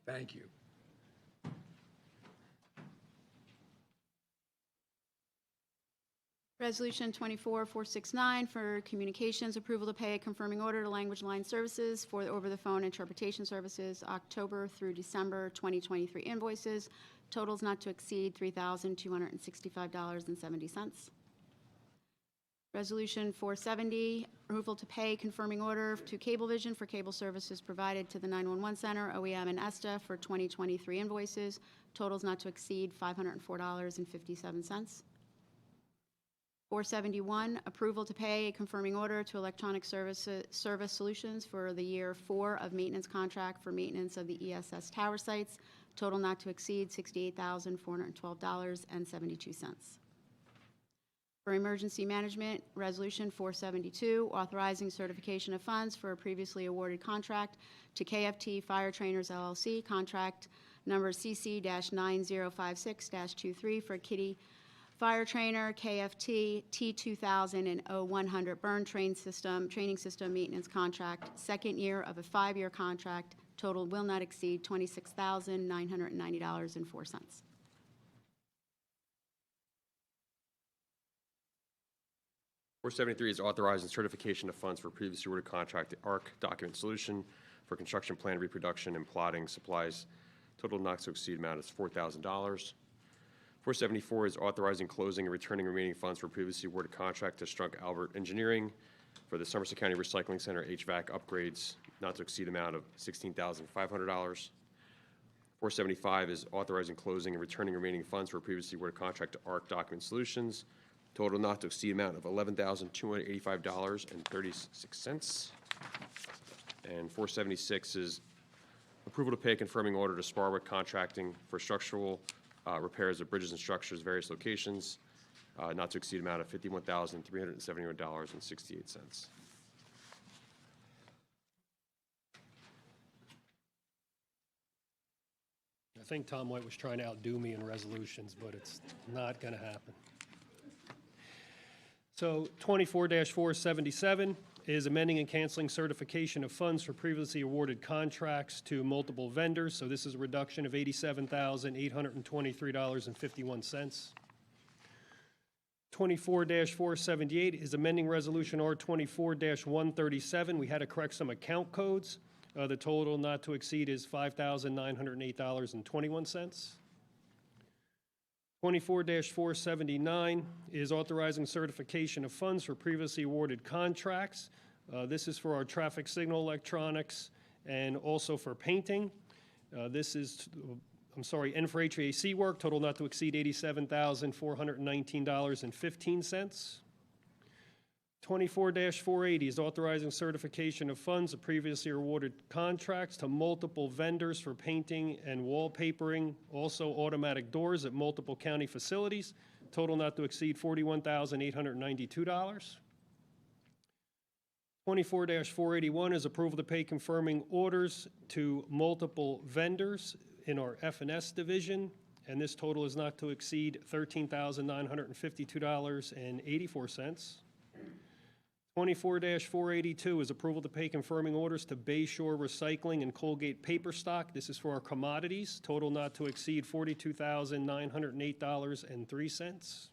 Thank you. Resolution 24-469 for communications, approval to pay a confirming order to Language Line Services for the over-the-phone interpretation services, October through December 2023 invoices, totals not to exceed $3,265.70. Resolution 470, approval to pay confirming order to Cablevision for cable services provided to the 911 Center, OEM, and ESTA for 2023 invoices, totals not to exceed $504.57. 471, approval to pay a confirming order to Electronic Service Solutions for the year 4 of maintenance contract for maintenance of the ESS tower sites, total not to exceed $68,412.72. For emergency management, Resolution 472, authorizing certification of funds for a previously awarded contract to KFT Fire Trainers LLC, contract number CC-9056-23 for Kitty Fire Trainer, KFT, T2000 and O100 burn training system maintenance contract, second year of a 5-year contract, total will not exceed $26,990.04. 473 is authorizing certification of funds for previously awarded contract to ARC Document Solution for construction plan reproduction and plotting supplies, total not to exceed amount is $4,000. 474 is authorizing closing and returning remaining funds for previously awarded contract to Strunk Albert Engineering for the Somerset County Recycling Center HVAC upgrades, not to exceed amount of $16,500. 475 is authorizing closing and returning remaining funds for previously awarded contract to ARC Document Solutions, total not to exceed amount of $11,285.36. And 476 is approval to pay a confirming order to Sparwick Contracting for structural repairs of bridges and structures, various locations, not to exceed amount of $51,371.68. I think Tom White was trying to outdo me in resolutions, but it's not going to happen. So 24-477 is amending and canceling certification of funds for previously awarded contracts to multiple vendors. So this is a reduction of $87,823.51. 24-478 is amending Resolution R24-137. We had to correct some account codes. The total not to exceed is $5,908.21. 24-479 is authorizing certification of funds for previously awarded contracts. This is for our traffic signal electronics and also for painting. This is, and for HVAC work, total not to exceed $87,419.15. 24-480 is authorizing certification of funds of previously awarded contracts to multiple vendors for painting and wallpapering, also automatic doors at multiple county facilities, total not to exceed $41,892. 24-481 is approval to pay confirming orders to multiple vendors in our F&S division, and this total is not to exceed $13,952.84. 24-482 is approval to pay confirming orders to Bayshore Recycling and Colgate Paper Stock. This is for our commodities, total not to exceed $42,908.03.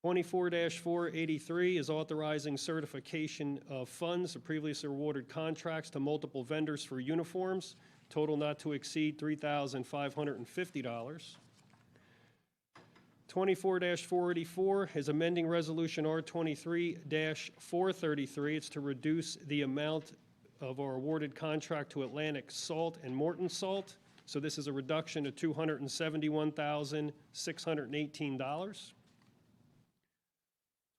24-483 is authorizing certification of funds of previously awarded contracts to multiple vendors for uniforms, total not to exceed $3,550. 24-484 is amending Resolution R23-433. It's to reduce the amount of our awarded contract to Atlantic Salt and Morton Salt. So this is a reduction of $271,618.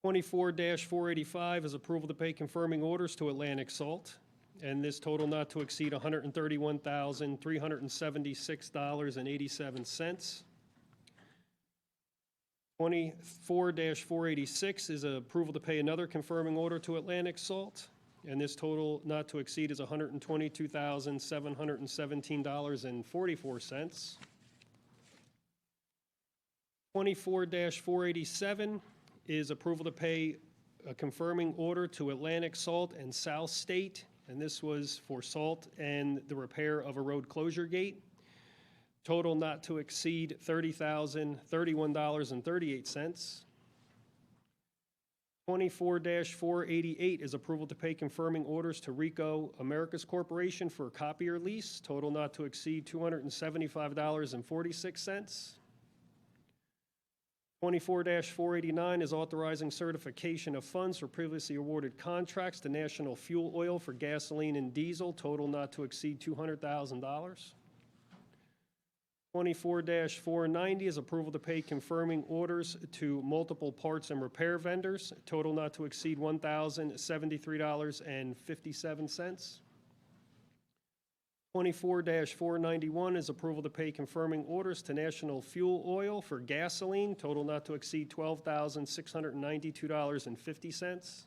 24-485 is approval to pay confirming orders to Atlantic Salt, and this total not to exceed $131,376.87. 24-486 is approval to pay another confirming order to Atlantic Salt, and this total not to exceed is $122,717.44. 24-487 is approval to pay a confirming order to Atlantic Salt and South State, and this was for salt and the repair of a road closure gate. Total not to exceed $30,031.38. 24-488 is approval to pay confirming orders to Rico Americas Corporation for a copier lease. Total not to exceed $275.46. 24-489 is authorizing certification of funds for previously awarded contracts to National Fuel Oil for gasoline and diesel. Total not to exceed $200,000. 24-490 is approval to pay confirming orders to multiple parts and repair vendors, total not to exceed $1,073.57. 24-491 is approval to pay confirming orders to National Fuel Oil for gasoline, total not to exceed $12,692.50.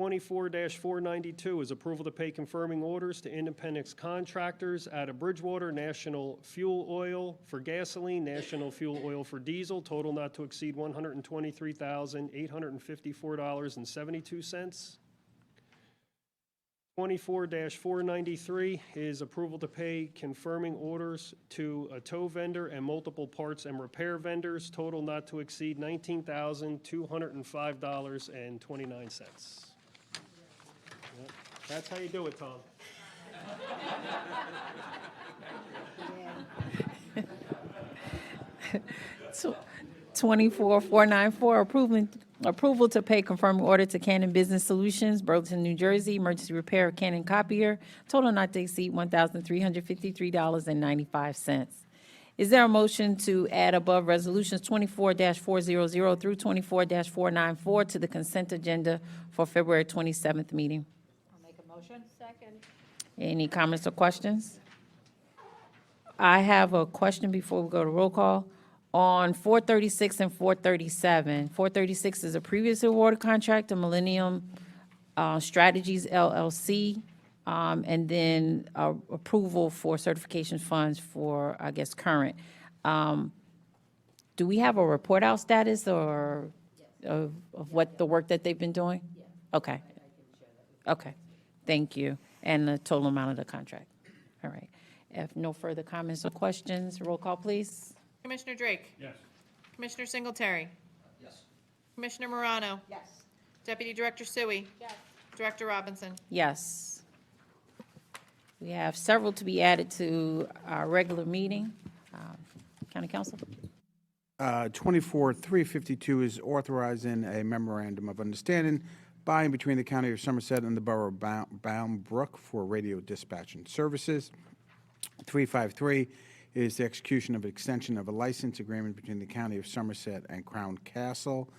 24-492 is approval to pay confirming orders to Independence Contractors out of Bridgewater, National Fuel Oil for gasoline, National Fuel Oil for diesel, total not to exceed $123,854.72. 24-493 is approval to pay confirming orders to a tow vendor and multiple parts and repair vendors, total not to exceed $19,205.29. Yep, that's how you do it, Tom. 24-494, approval to pay confirming order to Canon Business Solutions, Burlington, New Jersey, emergency repair of Canon copier, total not to exceed $1,353.95. Is there a motion to add above resolutions 24-400 through 24-494 to the consent agenda for February 27th meeting? I'll make a motion. Second. Any comments or questions? I have a question before we go to roll call. On 436 and 437, 436 is a previously awarded contract to Millennium Strategies LLC, and then approval for certification funds for, I guess, current. Do we have a report out status or of what the work that they've been doing? Okay. Okay, thank you. And the total amount of the contract. All right. If no further comments or questions, roll call, please. Commissioner Drake? Yes. Commissioner Singletary? Yes. Commissioner Morano? Yes. Deputy Director Sui? Yes. Director Robinson? Yes. We have several to be added to our regular meeting. County Council? 24-352 is authorizing a memorandum of understanding by and between the County of Somerset and the Borough of Bound Brook for radio dispatch and services. 353 is the execution of extension of a license agreement between the County of Somerset and Crown Castle.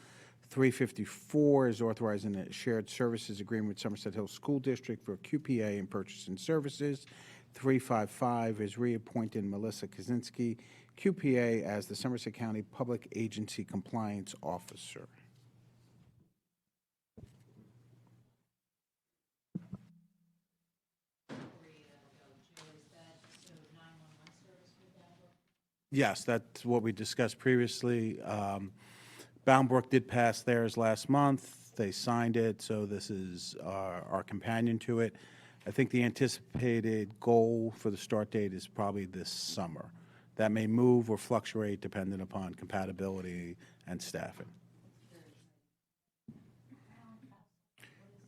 354 is authorizing a shared services agreement with Somerset Hills School District for QPA and purchasing services. 355 is reappointing Melissa Kaczynski, QPA, as the Somerset County Public Agency Compliance Officer. Yes, that's what we discussed previously. Bound Brook did pass theirs last month. They signed it, so this is our companion to it. I think the anticipated goal for the start date is probably this summer. That may move or fluctuate depending upon compatibility and staffing.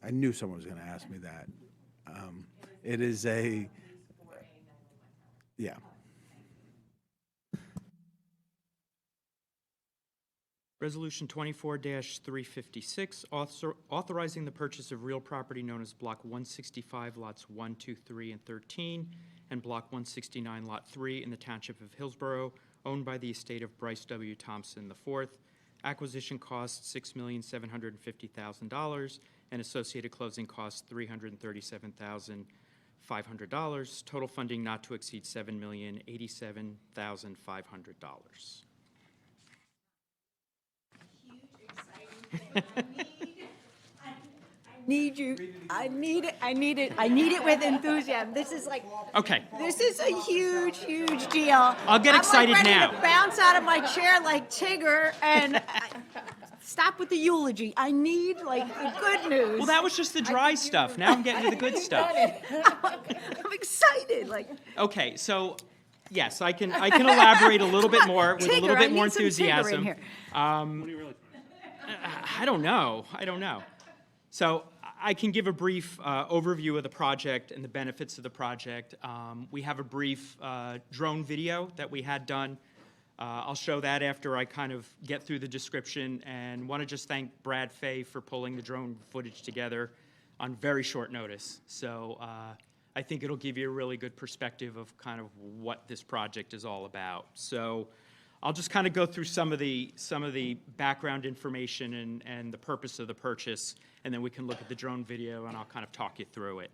I knew someone was going to ask me that. It is a, yeah. Resolution 24-356, authorizing the purchase of real property known as Block 165, Lots 1, 2, 3, and 13, and Block 169, Lot 3 in the Township of Hillsborough, owned by the estate of Bryce W. Thompson IV. Acquisition cost $6,750,000, and associated closing costs $337,500. Total funding not to exceed $7,087,500. I need it with enthusiasm. This is like, Okay. this is a huge, huge deal. I'll get excited I'm like ready now. to bounce out of my chair like Tigger and stop with the eulogy. I need like the good news. Well, that was just the dry stuff. Now I'm getting to the good stuff. I'm excited. Like, Okay, so yes, I can elaborate a little bit more with a Tigger, little I bit more need some Tigger in enthusiasm. here. I don't know. So I can give a brief overview of the project and the benefits of the project. We have a brief drone video that we had done. I'll show that after I kind of get through the description, and want to just thank Brad Fay for pulling the drone footage together on very short notice. So I think it'll give you a really good perspective of kind of what this project is all about. So I'll just kind of go through some of the background information and the purpose of the purchase, and then we can look at the drone video and I'll kind of talk you through it.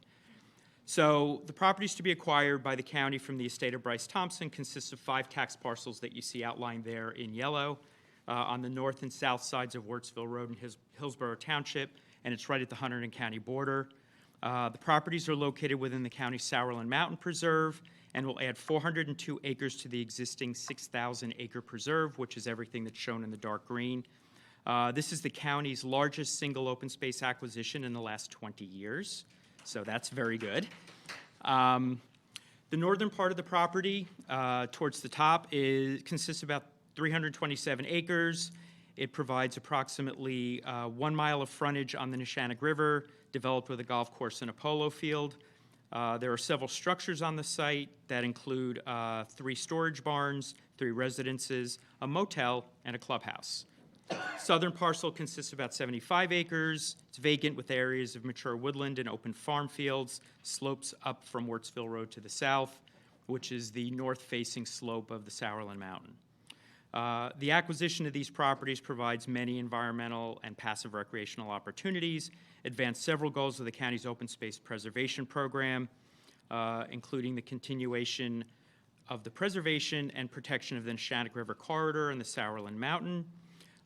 So the properties to be acquired by the county from the estate of Bryce Thompson consists of 5 tax parcels that you see outlined there in yellow on the north and south sides of Wirtsville Road in Hillsborough Township, and it's right at the Hunterdon County border. The properties are located within the county Sauerland Mountain Preserve and will add 402 acres to the existing 6,000-acre preserve, which is everything that's shown in the dark green. This is the county's largest single open space acquisition in the last 20 years, so that's very good. The northern part of the property, towards the top, consists of about 327 acres. It provides approximately 1 mile of frontage on the Neshannock River, developed with a golf course and a polo field. There are several structures on the site that include 3 storage barns, 3 residences, a motel, and a clubhouse. Southern parcel consists of about 75 acres. It's vacant with areas of mature woodland and open farm fields, slopes up from Wirtsville Road to the south, which is the north-facing slope of the Sauerland Mountain. The acquisition of these properties provides many environmental and passive recreational opportunities, advanced several goals of the county's open space preservation program, including the continuation of the preservation and protection of the Neshannock River corridor and the Sauerland Mountain.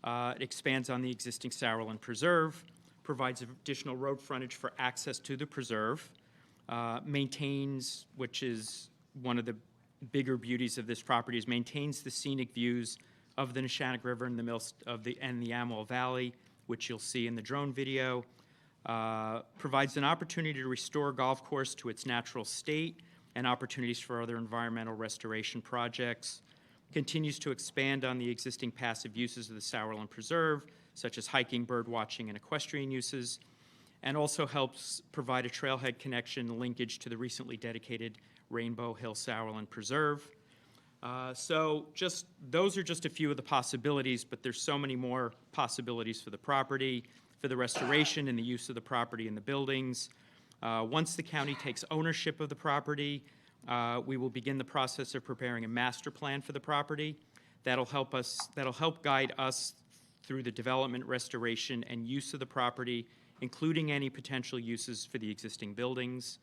It expands on the existing Sauerland Preserve, provides additional road frontage for access to the preserve, maintains, which is one of the bigger beauties of this property, is maintains the scenic views of the Neshannock River and the Amwell Valley, which you'll see in the drone video. Provides an opportunity to restore golf course to its natural state and opportunities for other environmental restoration projects. Continues to expand on the existing passive uses of the Sauerland Preserve, such as hiking, bird watching, and equestrian uses, and also helps provide a trailhead connection linkage to the recently dedicated Rainbow Hill Sauerland Preserve. So those are just a few of the possibilities, but there's so many more possibilities for the property, for the restoration and the use of the property and the buildings. Once the county takes ownership of the property, we will begin the process of preparing a master plan for the property. That'll help guide us through the development, restoration, and use of the property, including any potential uses for the existing buildings.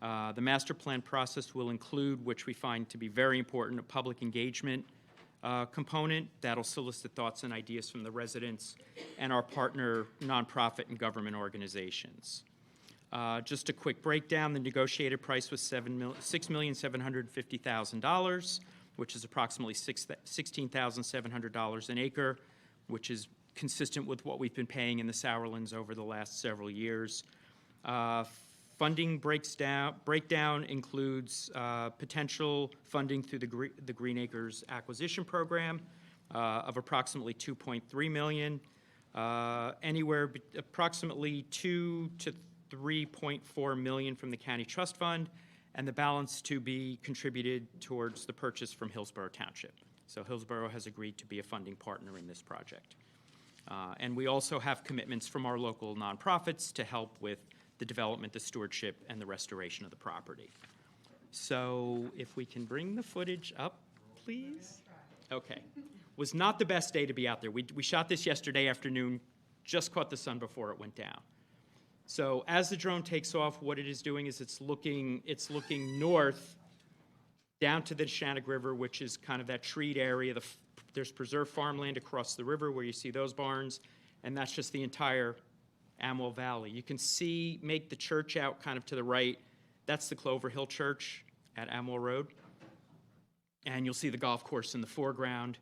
The master plan process will include, which we find to be very important, a public engagement component that'll solicit thoughts and ideas from the residents and our partner nonprofit and government organizations. Just a quick breakdown, the negotiated price was $6,750,000, which is approximately $16,700 an acre, which is consistent with what we've been paying in the Sourlands over the last several years. Funding breakdown includes potential funding through the Green Acres Acquisition Program of approximately $2.3 million, approximately $2 to $3.4 million from the County Trust Fund, and the balance to be contributed towards the purchase from Hillsborough Township. So Hillsborough has agreed to be a funding partner in this project. And we also have commitments from our local nonprofits to help with the development, the stewardship, and the restoration of the property. So if we can bring the footage up, please. Okay. Was not the best day to be out there. We shot this yesterday afternoon, just caught the sun before it went down. So as the drone takes off, what it is doing is it's looking north down to the Shannock River, which is kind of that treed area. There's preserved farmland across the river where you see those barns, and that's just the entire Amwell Valley. You can see, make the church out kind of to the right. That's the Clover Hill Church at Amwell Road. And you'll see the golf course in the foreground,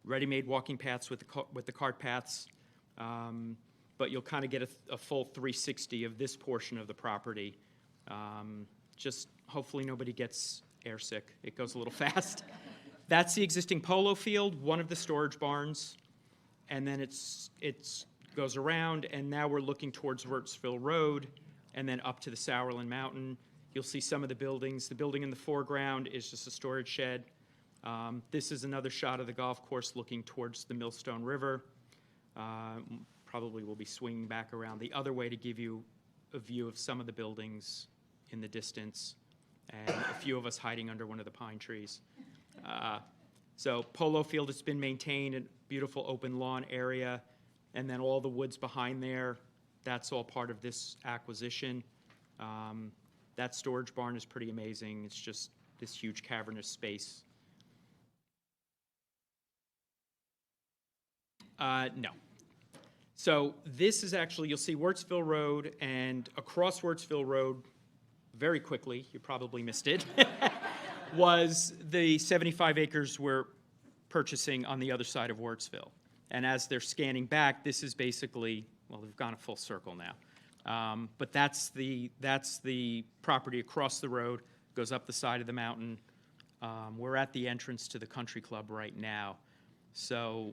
ready-made walking paths with the cart paths. But you'll kind of get a full 360 of this portion of the property. Just hopefully nobody gets airsick. It goes a little fast. That's the existing polo field, one of the storage barns. And then it's goes around, and now we're looking towards Wirtsville Road and then up to the Sourland Mountain. You'll see some of the buildings. The building in the foreground is just a storage shed. This is another shot of the golf course looking towards the Millstone River. Probably will be swinging back around the other way to give you a view of some of the buildings in the distance and a few of us hiding under one of the pine trees. So polo field has been maintained, a beautiful open lawn area. And then all the woods behind there, that's all part of this acquisition. That storage barn is pretty amazing. It's just this huge cavernous space. No. So this is actually, you'll see Wirtsville Road, and across Wirtsville Road, very quickly, you probably missed it, was the 75 acres we're purchasing on the other side of Wirtsville. And as they're scanning back, this is basically, well, they've gone a full circle now. But that's the property across the road, goes up the side of the mountain. We're at the entrance to the country club right now. So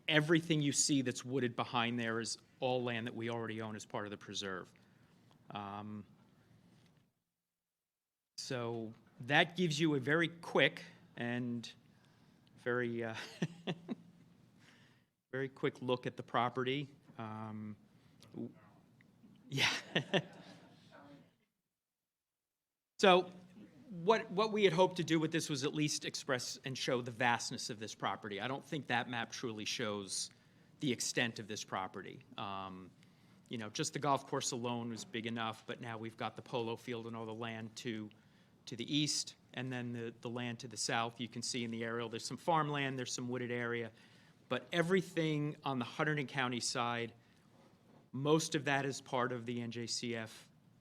everything you see that's wooded behind there is all land that we already own as part of the preserve. So that gives you a very quick and very very quick look at the property. Yeah. So what we had hoped to do with this was at least express and show the vastness of this property. I don't think that map truly shows the extent of this property. You know, just the golf course alone was big enough, but now we've got the polo field and all the land to the east, and then the land to the south. You can see in the aerial there's some farmland, there's some wooded area. But everything on the Hunterdon County side, most of that is part of the NJCF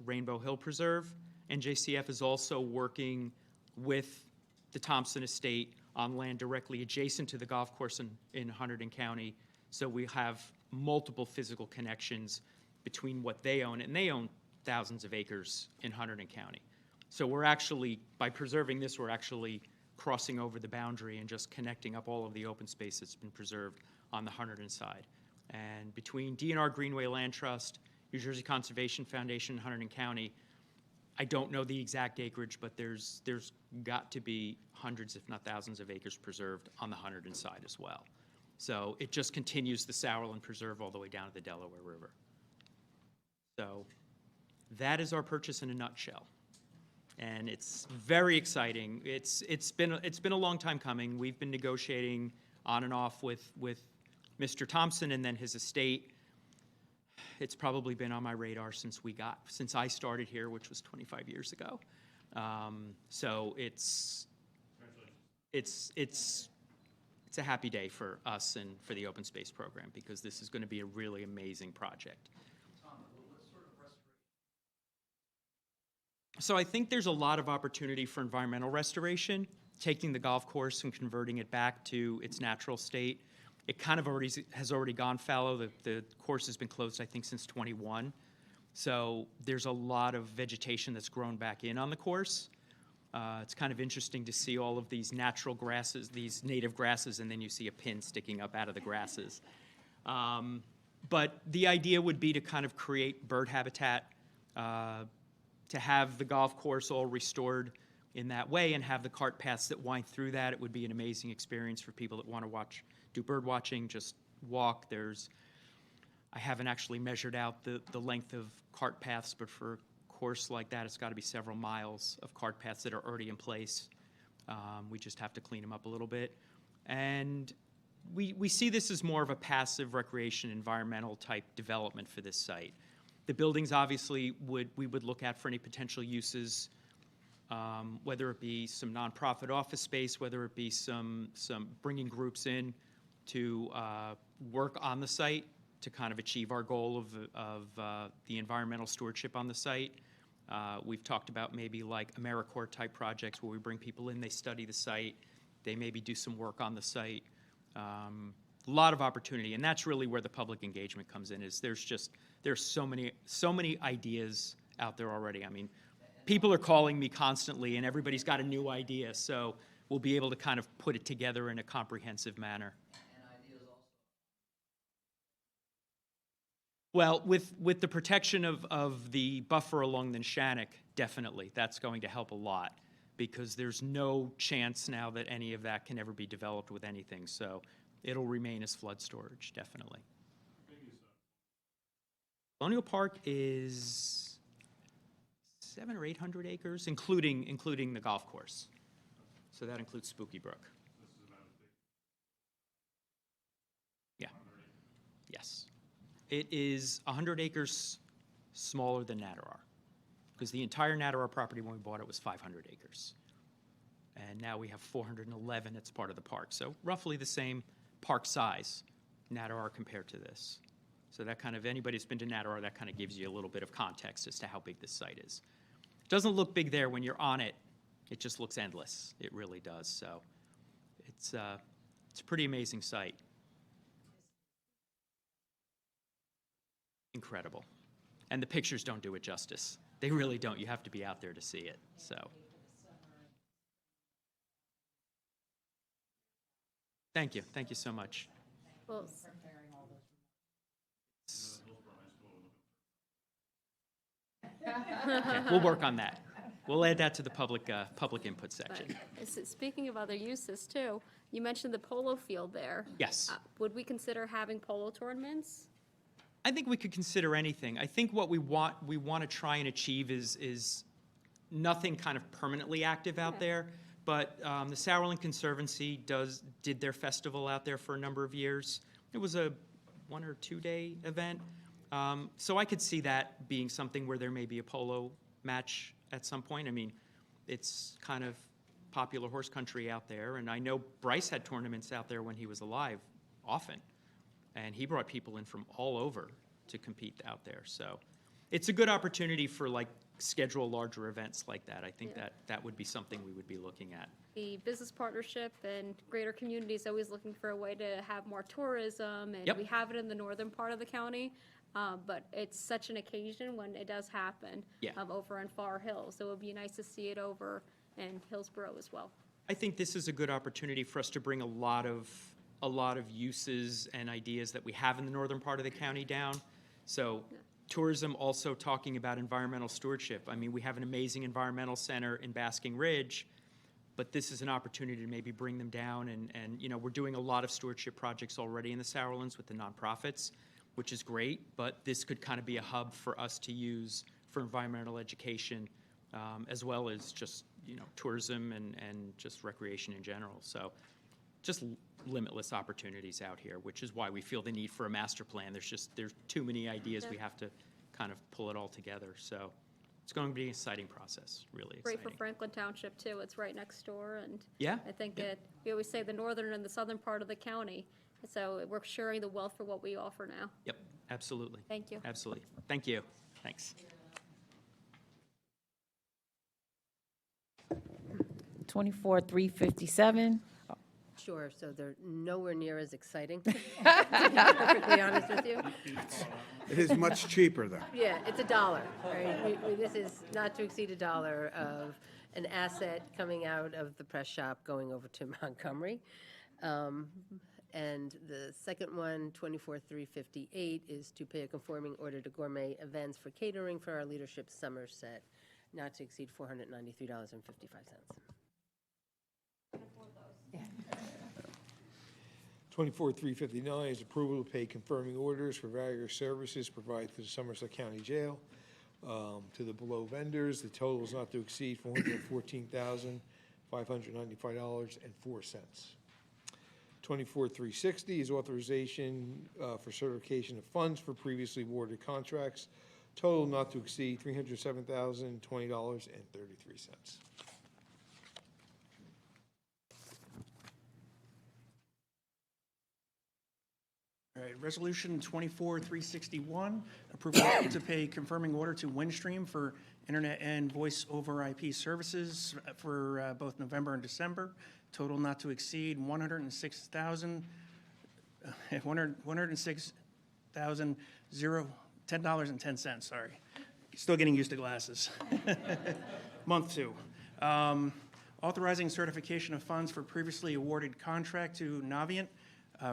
Rainbow Hill Preserve. NJCF is also working with the Thompson Estate on land directly adjacent to the golf course in Hunterdon County. So we have multiple physical connections between what they own, and they own thousands of acres in Hunterdon County. So we're actually, by preserving this, we're actually crossing over the boundary and just connecting up all of the open space that's been preserved on the Hunterdon side. And between DNR Greenway Land Trust, New Jersey Conservation Foundation, Hunterdon County, I don't know the exact acreage, but there's got to be hundreds, if not thousands, of acres preserved on the Hunterdon side as well. So it just continues the Sourland Preserve all the way down to the Delaware River. So that is our purchase in a nutshell. And it's very exciting. It's been a long time coming. We've been negotiating on and off with Mr. Thompson and then his estate. It's probably been on my radar since I started here, which was 25 years ago. So it's a happy day for us and for the open space program, because this is going to be a really amazing project. So I think there's a lot of opportunity for environmental restoration, taking the golf course and converting it back to its natural state. It kind of has already gone fallow. The course has been closed, I think, since '21. So there's a lot of vegetation that's grown back in on the course. It's kind of interesting to see all of these natural grasses, these native grasses, and then you see a pin sticking up out of the grasses. But the idea would be to kind of create bird habitat, to have the golf course all restored in that way and have the cart paths that wind through that. It would be an amazing experience for people that want to do bird watching, just walk. I haven't actually measured out the length of cart paths, but for a course like that, it's got to be several miles of cart paths that are already in place. We just have to clean them up a little bit. And we see this as more of a passive recreation, environmental type development for this site. The buildings, obviously, we would look at for any potential uses, whether it be some nonprofit office space, whether it be some bringing groups in to work on the site to kind of achieve our goal of the environmental stewardship on the site. We've talked about maybe like AmeriCorps type projects where we bring people in, they study the site, they maybe do some work on the site. A lot of opportunity, and that's really where the public engagement comes in. There's so many ideas out there already. I mean, people are calling me constantly, and everybody's got a new idea. So we'll be able to kind of put it together in a comprehensive manner. Well, with the protection of the buffer along the Shannock, definitely, that's going to help a lot, because there's no chance now that any of that can ever be developed with anything. So it'll remain as flood storage, definitely. Colonial Park is 700 or 800 acres, including the golf course. So that includes Spooky Brook. Yeah. Yes. It is 100 acres smaller than Natterar, because the entire Natterar property when we bought it was 500 acres. And now we have 411 that's part of the park. So roughly the same park size, Natterar compared to this. So that kind of, anybody who's been to Natterar, that kind of gives you a little bit of context as to how big this site is. It doesn't look big there. When you're on it, it just looks endless. It really does. So it's a pretty amazing site. Incredible. And the pictures don't do it justice. They really don't. You have to be out there to see it. So thank you. Thank you so much. Well, Okay, we'll work on that. We'll add that to the public input section. speaking of other uses too, you mentioned the polo field there. Yes. Would we consider having polo tournaments? I think we could consider anything. I think what we want to try and achieve is nothing kind of permanently active out there. But the Sauerland Conservancy did their festival out there for a number of years. It was a 1 or 2 day event. So I could see that being something where there may be a polo match at some point. I mean, it's kind of popular horse country out there, and I know Bryce had tournaments out there when he was alive often, and he brought people in from all over to compete out there. So it's a good opportunity for like schedule larger events like that. I think that would be something we would be looking at. The business partnership and greater community is always looking for a way to have more tourism, and we have it in the northern part of the county. But it's such an occasion when it does happen over in Far Hills. So it would be nice to see it over in Hillsborough as well. I think this is a good opportunity for us to bring a lot of uses and ideas that we have in the northern part of the county down. So tourism, also talking about environmental stewardship. I mean, we have an amazing environmental center in Basking Ridge, but this is an opportunity to maybe bring them down. And you know, we're doing a lot of stewardship projects already in the Sauerlands with the nonprofits, which is great, but this could kind of be a hub for us to use for environmental education, as well as just, you know, tourism and just recreation in general. So just limitless opportunities out here, which is why we feel the need for a master plan. There's too many ideas. We have to kind of pull it all together. So it's going to be an exciting process, really Great exciting. for Franklin Township, too. It's right next door, and Yeah, I think yeah. we always say the northern and the southern part of the county, so we're sharing the wealth for what we offer now. Yep, absolutely. Thank you. Absolutely. Thank you. Thanks. 24-357. Sure, so they're nowhere near as exciting, to be perfectly honest with you. It is much cheaper, though. Yeah, it's $1, right? This is not to exceed $1 of an asset coming out of the press shop going over to Montgomery. And the second one, 24-358, is to pay a conforming order to Gourmet Events for catering for our Leadership Somerset, not to exceed $493.55. 24-359 is approval to pay confirming orders for various services provided to the Somerset County Jail to the below vendors. The total is not to exceed $414,595.04. 24-360 is authorization for certification of funds for previously awarded contracts. Total not to exceed $307,020.33. All right, Resolution 24-361, approval to pay confirming order to Windstream for internet and voice over IP services for both November and December. Total not to exceed $106,010.10, sorry. Still getting used to glasses. Month 2. Authorizing certification of funds for previously awarded contract to Navient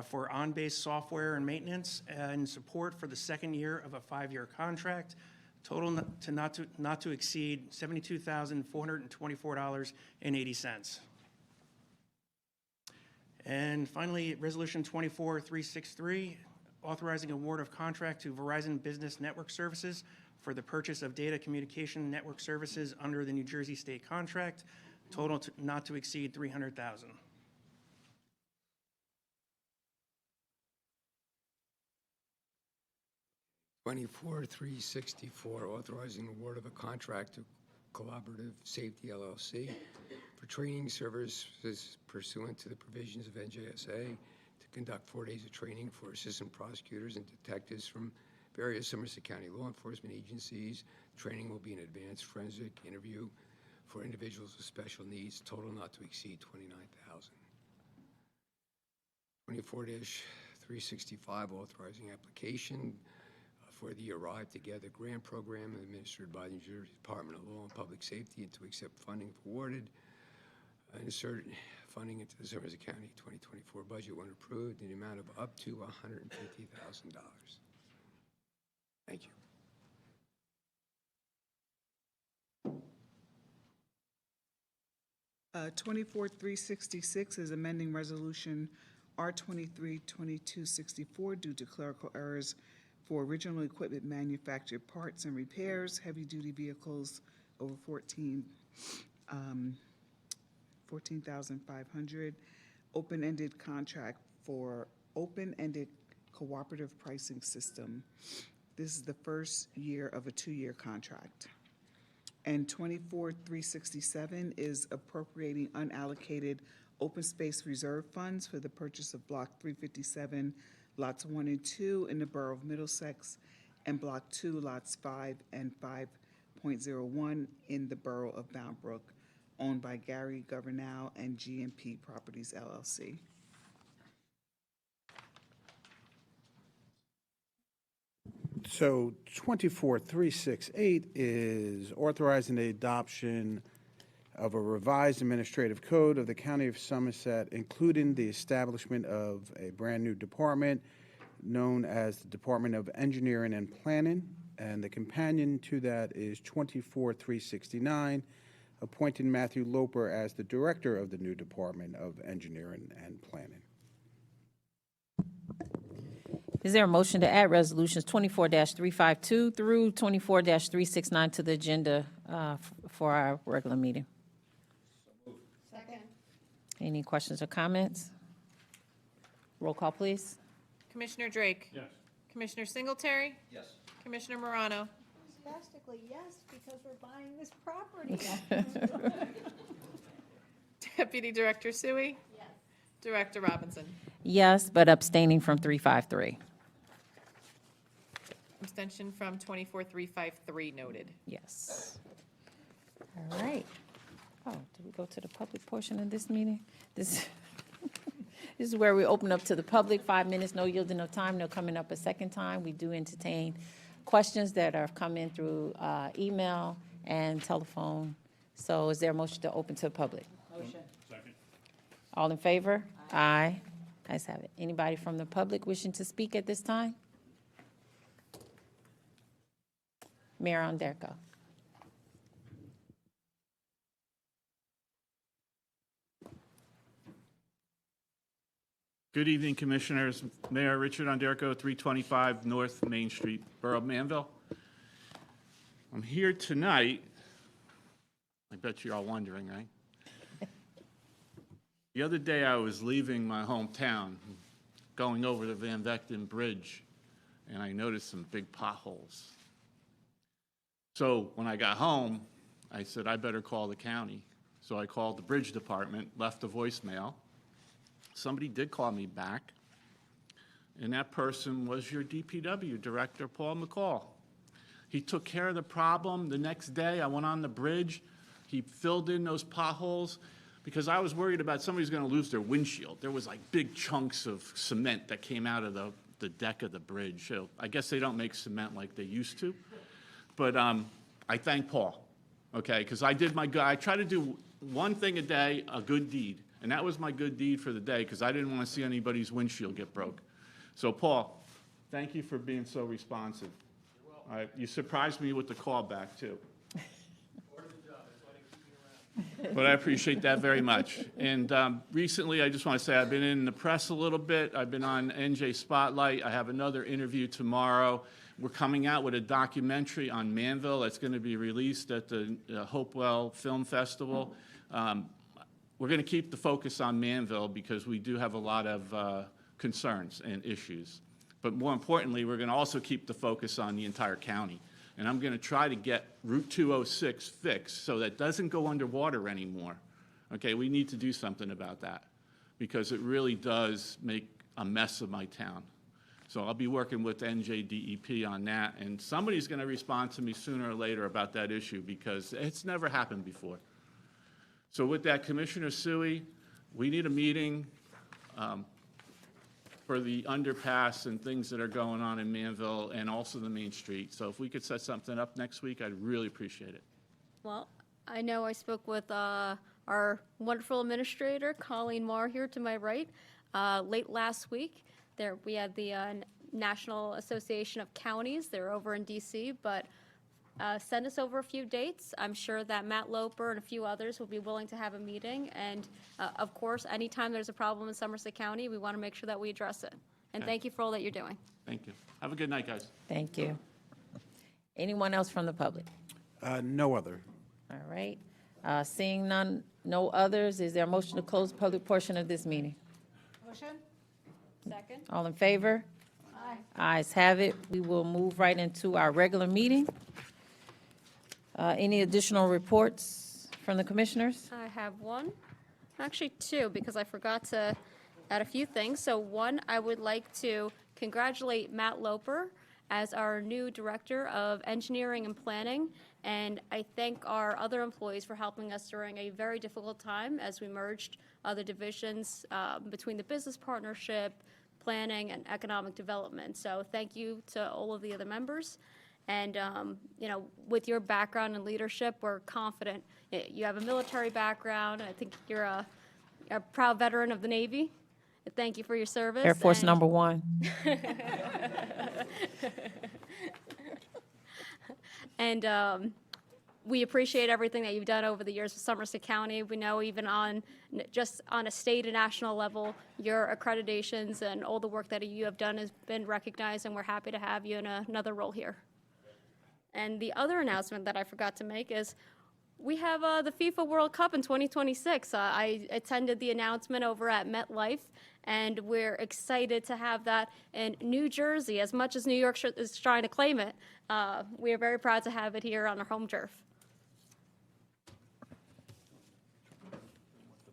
for on-base software and maintenance and support for the second year of a 5-year contract. Total not to exceed $72,424.80. And finally, Resolution 24-363, authorizing award of contract to Verizon Business Network Services for the purchase of data communication network services under the New Jersey State contract. Total not to exceed $300,000. 24-364, authorizing award of a contract to Collaborative Safety LLC for training services pursuant to the provisions of NJSA to conduct 4 days of training for assistant prosecutors and detectives from various Somerset County law enforcement agencies. Training will be an advanced forensic interview for individuals with special needs. Total not to exceed $29,000. 24-365, authorizing application for the Arrive Together grant program administered by the New Jersey Department of Law and Public Safety and to accept funding if awarded. And insert funding into the Somerset County 2024 budget when approved in the amount of up to $150,000. Thank you. Uh, 24-366 is amending Resolution R-23-2264 due to clerical errors for original equipment manufactured parts and repairs, heavy-duty vehicles over 14,500, open-ended contract for open-ended cooperative pricing system. This is the first year of a 2-year contract. And 24-367 is appropriating unallocated open space reserve funds for the purchase of Block 357, Lots 1 and 2 in the Borough of Middlesex, and Block 2, Lots 5 and 5.01 in the Borough of Bound Brook, owned by Gary Governal and GMP Properties, LLC. So 24-368 is authorizing the adoption of a revised administrative code of the County of Somerset, including the establishment of a brand-new department known as the Department of Engineering and Planning, and the companion to that is 24-369, appointing Matthew Loper as the Director of the new Department of Engineering and Planning. Is there a motion to add resolutions 24-352 through 24-369 to the agenda for our regular meeting? Second. Any questions or comments? Roll call, please. Commissioner Drake? Yes. Commissioner Singletary? Yes. Commissioner Morano? Enthusiastically, yes, because we're buying this property. Deputy Director Sui? Yes. Director Robinson? Yes, but abstaining from 353. Abstention from 24353 noted. Yes. All right. Oh, did we go to the public portion of this meeting? This is where we open up to the public, 5 minutes, no yielding of time, no coming up a second time. We do entertain questions that are coming through email and telephone. So is there a motion to open to the public? Motion. Second. All in favor? Aye. Ayes have it. Anybody from the public wishing to speak at this time? Mayor Onderko. Good evening, Commissioners. Mayor Richard Onderko, 325 North Main Street, Borough of Manville. I'm here tonight. I bet you're all wondering, right? The other day, I was leaving my hometown, going over the Van Vechten Bridge, and I noticed some big potholes. So when I got home, I said, I better call the county. So I called the bridge department, left a voicemail. Somebody did call me back, and that person was your DPW director, Paul McCall. He took care of the problem. The next day, I went on the bridge. He filled in those potholes because I was worried about somebody's going to lose their windshield. There was like big chunks of cement that came out of the deck of the bridge. So I guess they don't make cement like they used to. But I thank Paul, okay, because I try to do one thing a day, a good deed. And that was my good deed for the day because I didn't want to see anybody's windshield get broke. So, Paul, thank you for being so responsive. You're welcome. You surprised me with the call back, too. But I appreciate that very much. And recently, I just want to say I've been in the press a little bit. I've been on NJ Spotlight. I have another interview tomorrow. We're coming out with a documentary on Manville that's going to be released at the Hopewell Film Festival. We're going to keep the focus on Manville because we do have a lot of concerns and issues. But more importantly, we're going to also keep the focus on the entire county. And I'm going to try to get Route 206 fixed so that it doesn't go underwater anymore. Okay, we need to do something about that because it really does make a mess of my town. So I'll be working with NJDEP on that, and somebody's going to respond to me sooner or later about that issue because it's never happened before. So with that, Commissioner Sui, we need a meeting for the underpass and things that are going on in Manville and also the Main Street. So if we could set something up next week, I'd really appreciate it. Well, I know I spoke with our wonderful administrator, Colleen Marr, here to my right, late last week. We had the National Association of Counties. They're over in D.C., but send us over a few dates. I'm sure that Matt Loper and a few others will be willing to have a meeting. And of course, anytime there's a problem in Somerset County, we want to make sure that we address it. And Okay. thank you for all that you're doing. Thank you. Have a good night, guys. Thank you. Anyone else from the public? No other. All right. Seeing none, no others, is there a motion to close the public portion of this meeting? Motion? Second? All in favor? Aye. Ayes have it. We will move right into our regular meeting. Any additional reports from the commissioners? I have one, actually two, because I forgot to add a few things. So one, I would like to congratulate Matt Loper as our new Director of Engineering and Planning, and I thank our other employees for helping us during a very difficult time as we merged other divisions between the business partnership, planning, and economic development. So thank you to all of the other members. And, you know, with your background in leadership, we're confident. You have a military background. I think you're a proud veteran of the Navy. Thank you for your service. Air Force number 1. And we appreciate everything that you've done over the years with Somerset County. We know even just on a state and national level, your accreditations and all the work that you have done has been recognized, and we're happy to have you in another role here. And the other announcement that I forgot to make is we have the FIFA World Cup in 2026. I attended the announcement over at MetLife, and we're excited to have that in New Jersey. As much as New York is trying to claim it, we are very proud to have it here on our home turf.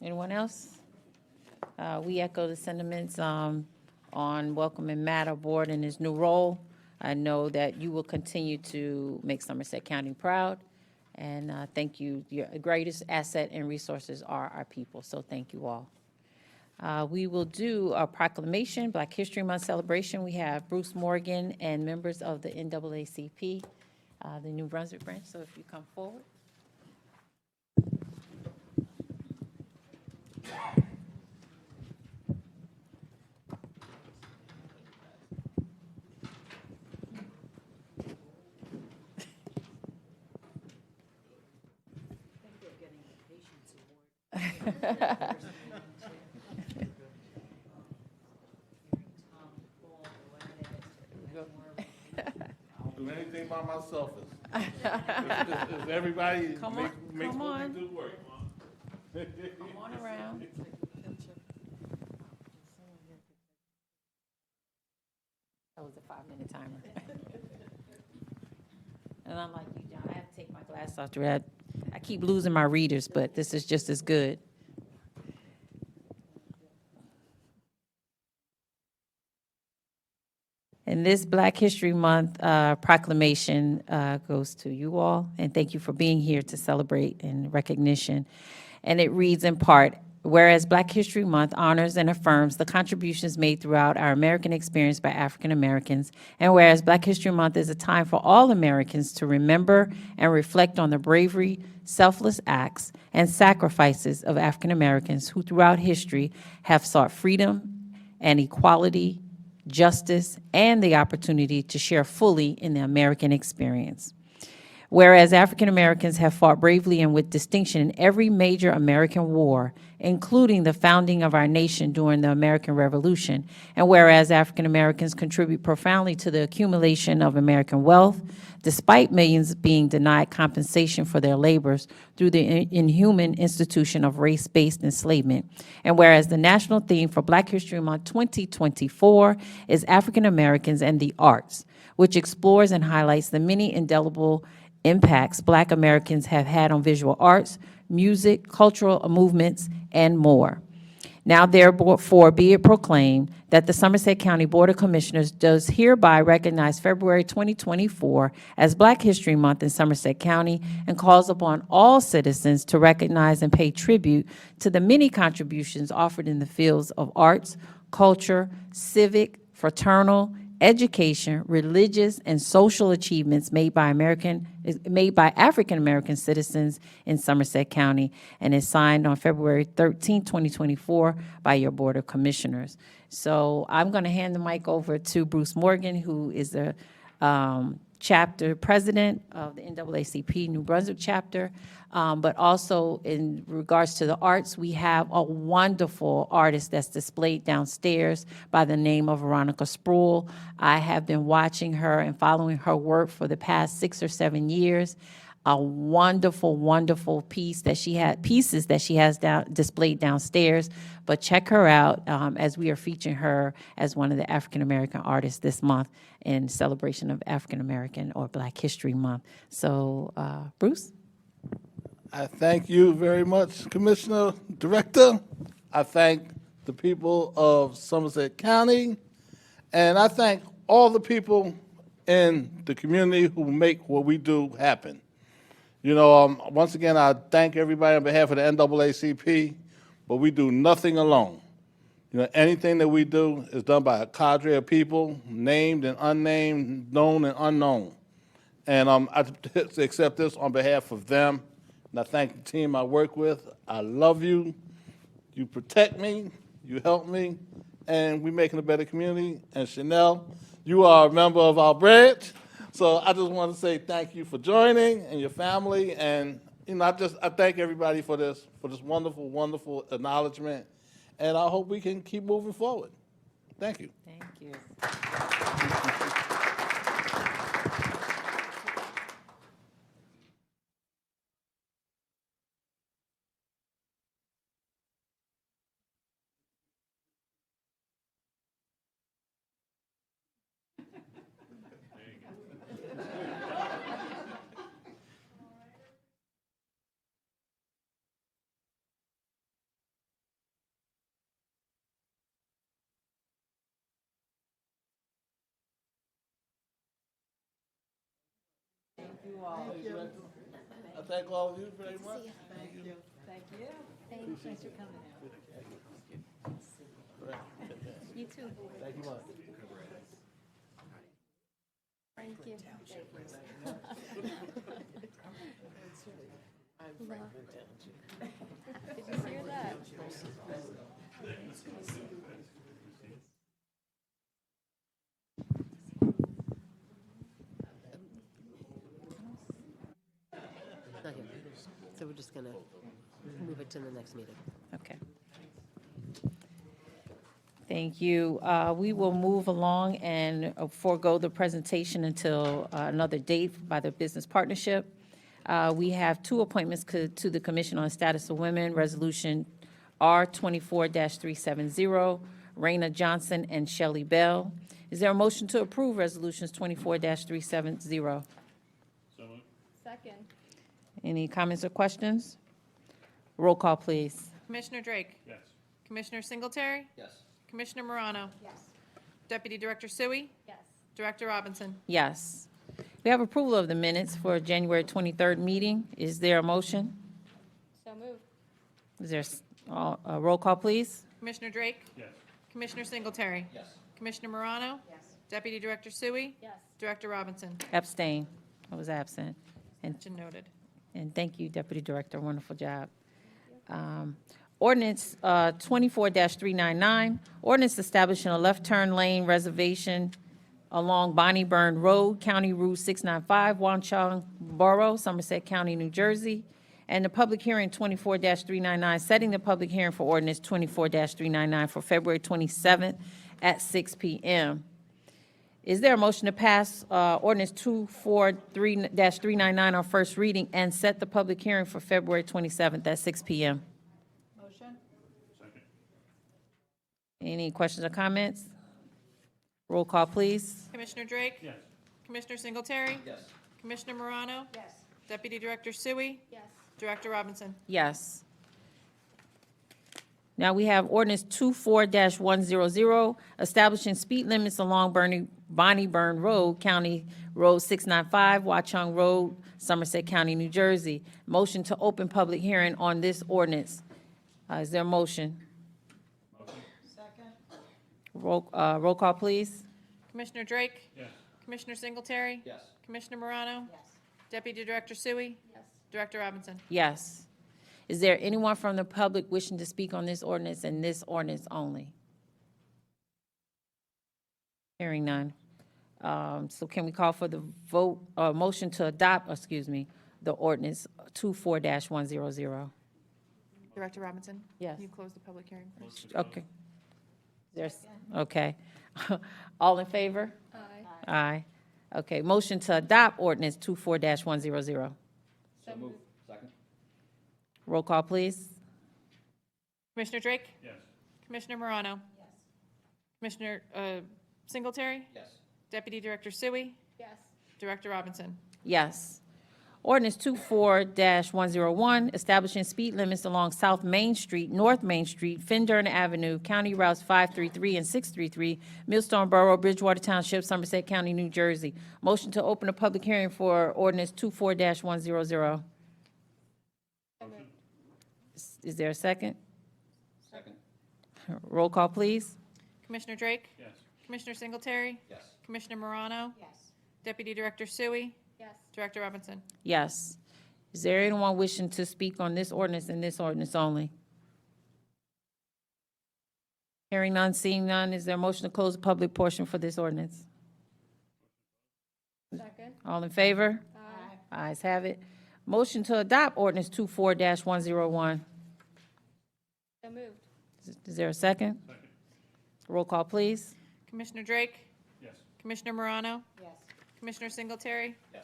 Anyone else? We echo the sentiments on welcoming Matt aboard in his new role. I know that you will continue to make Somerset County proud, and thank you. Your greatest asset and resources are our people, so thank you all. We will do a proclamation, Black History Month celebration. We have Bruce Morgan and members of the NAACP, the New Brunswick branch, so if you come forward. I'll do anything by myself. Is everybody Come on, makes come what on. we do work. Come on around. That was a 5-minute timer. And I'm like you, John, I have to take my glasses off to read. I keep losing my readers, but this is just as good. And this Black History Month proclamation goes to you all, and thank you for being here to celebrate in recognition. And it reads in part, whereas Black History Month honors and affirms the contributions made throughout our American experience by African Americans, and whereas Black History Month is a time for all Americans to remember and reflect on the bravery, selfless acts, and sacrifices of African Americans who throughout history have sought freedom and equality, justice, and the opportunity to share fully in the American experience. Whereas African Americans have fought bravely and with distinction in every major American war, including the founding of our nation during the American Revolution, and whereas African Americans contribute profoundly to the accumulation of American wealth, despite millions being denied compensation for their labors through the inhuman institution of race-based enslavement, and whereas the national theme for Black History Month 2024 is African Americans and the Arts, which explores and highlights the many indelible impacts Black Americans have had on visual arts, music, cultural movements, and more. Now therefore be it proclaimed that the Somerset County Board of Commissioners does hereby recognize February 2024 as Black History Month in Somerset County and calls upon all citizens to recognize and pay tribute to the many contributions offered in the fields of arts, culture, civic, fraternal, education, religious, and social achievements made by African American citizens in Somerset County, and is signed on February 13, 2024 by your Board of Commissioners. So I'm going to hand the mic over to Bruce Morgan, who is the chapter president of the NAACP New Brunswick chapter. But also in regards to the arts, we have a wonderful artist that's displayed downstairs by the name of Veronica Sproul. I have been watching her and following her work for the past 6 or 7 years. A wonderful, wonderful pieces that she has displayed downstairs. But check her out as we are featuring her as one of the African American artists this month in celebration of African American or Black History Month. So, Bruce? I thank you very much, Commissioner, Director. I thank the people of Somerset County, and I thank all the people in the community who make what we do happen. You know, once again, I thank everybody on behalf of the NAACP, but we do nothing alone. You know, anything that we do is done by a cadre of people, named and unnamed, known and unknown. And I accept this on behalf of them. And I thank the team I work with. I love you. You protect me. You help me. And we're making a better community. And Chanel, you are a member of our branch. So I just want to say thank you for joining and your family. And, you know, I thank everybody for this wonderful, wonderful acknowledgement. And I hope we can keep moving forward. Thank you. Thank you. you all. I thank all of you very much. Thank you. Thank you. Thanks for coming out. You too. Thank you much. Thank you. Did you hear that? Not here. So we're just going to move it to the next meeting. Okay. Thank you. We will move along and forego the presentation until another date by the business partnership. We have two appointments to the Commission on the Status of Women, Resolution R 24-370, Raina Johnson and Shelley Bell. Is there a motion to approve Resolutions 24-370? Second. Any comments or questions? Roll call, please. Commissioner Drake? Yes. Commissioner Singletary? Yes. Commissioner Morano? Yes. Deputy Director Sui? Yes. Director Robinson? Yes. We have approval of the minutes for January 23rd meeting. Is there a motion? So moved. Is there a roll call, please? Commissioner Drake? Yes. Commissioner Singletary? Yes. Commissioner Morano? Yes. Deputy Director Sui? Yes. Director Robinson? Abstain. I was absent. Noted. And thank you, Deputy Director. Wonderful job. Ordinance 24-399, ordinance establishing a left turn lane reservation along Bonnie Burn Road, County Route 695, Wanchong Borough, Somerset County, New Jersey. And the public hearing 24-399, setting the public hearing for ordinance 24-399 for February 27th at 6 p.m. Is there a motion to pass ordinance 24-399 on first reading and set the public hearing for February 27th at 6 p.m.? Motion? Any questions or comments? Roll call, please. Commissioner Drake? Yes. Commissioner Singletary? Yes. Commissioner Morano? Yes. Deputy Director Sui? Yes. Director Robinson? Yes. Now we have ordinance 24-100, establishing speed limits along Bonnie Burn Road, County Road 695, Watchung Road, Somerset County, New Jersey. Motion to open public hearing on this ordinance. Is there a motion? Second? Roll call, please. Commissioner Drake? Yes. Commissioner Singletary? Yes. Commissioner Morano? Yes. Deputy Director Sui? Yes. Director Robinson? Yes. Is there anyone from the public wishing to speak on this ordinance and this ordinance only? Hearing none. So can we call for the vote, motion to adopt, the ordinance 24-100? Director Robinson? Yes. You close the public hearing first. Okay. Okay. All in favor? Aye. Aye. Okay, motion to adopt ordinance 24-100. So moved. Second? Roll call, please. Commissioner Drake? Yes. Commissioner Morano? Yes. Commissioner Singletary? Yes. Deputy Director Sui? Yes. Director Robinson? Yes. Ordinance 24-101, establishing speed limits along South Main Street, North Main Street, Findurn Avenue, County Routes 533 and 633, Millstone Borough, Bridgewater Township, Somerset County, New Jersey. Motion to open a public hearing for ordinance 24-100. Is there a second? Second? Roll call, please. Commissioner Drake? Yes. Commissioner Singletary? Yes. Commissioner Morano? Yes. Deputy Director Sui? Yes. Director Robinson? Yes. Is there anyone wishing to speak on this ordinance and this ordinance only? Hearing none, seeing none, is there a motion to close the public portion for this ordinance? Second. All in favor? Aye. Ayes have it. Motion to adopt ordinance 24-101. So moved. Is there a second? Second. Roll call, please. Commissioner Drake? Yes. Commissioner Morano? Yes. Commissioner Singletary? Yes.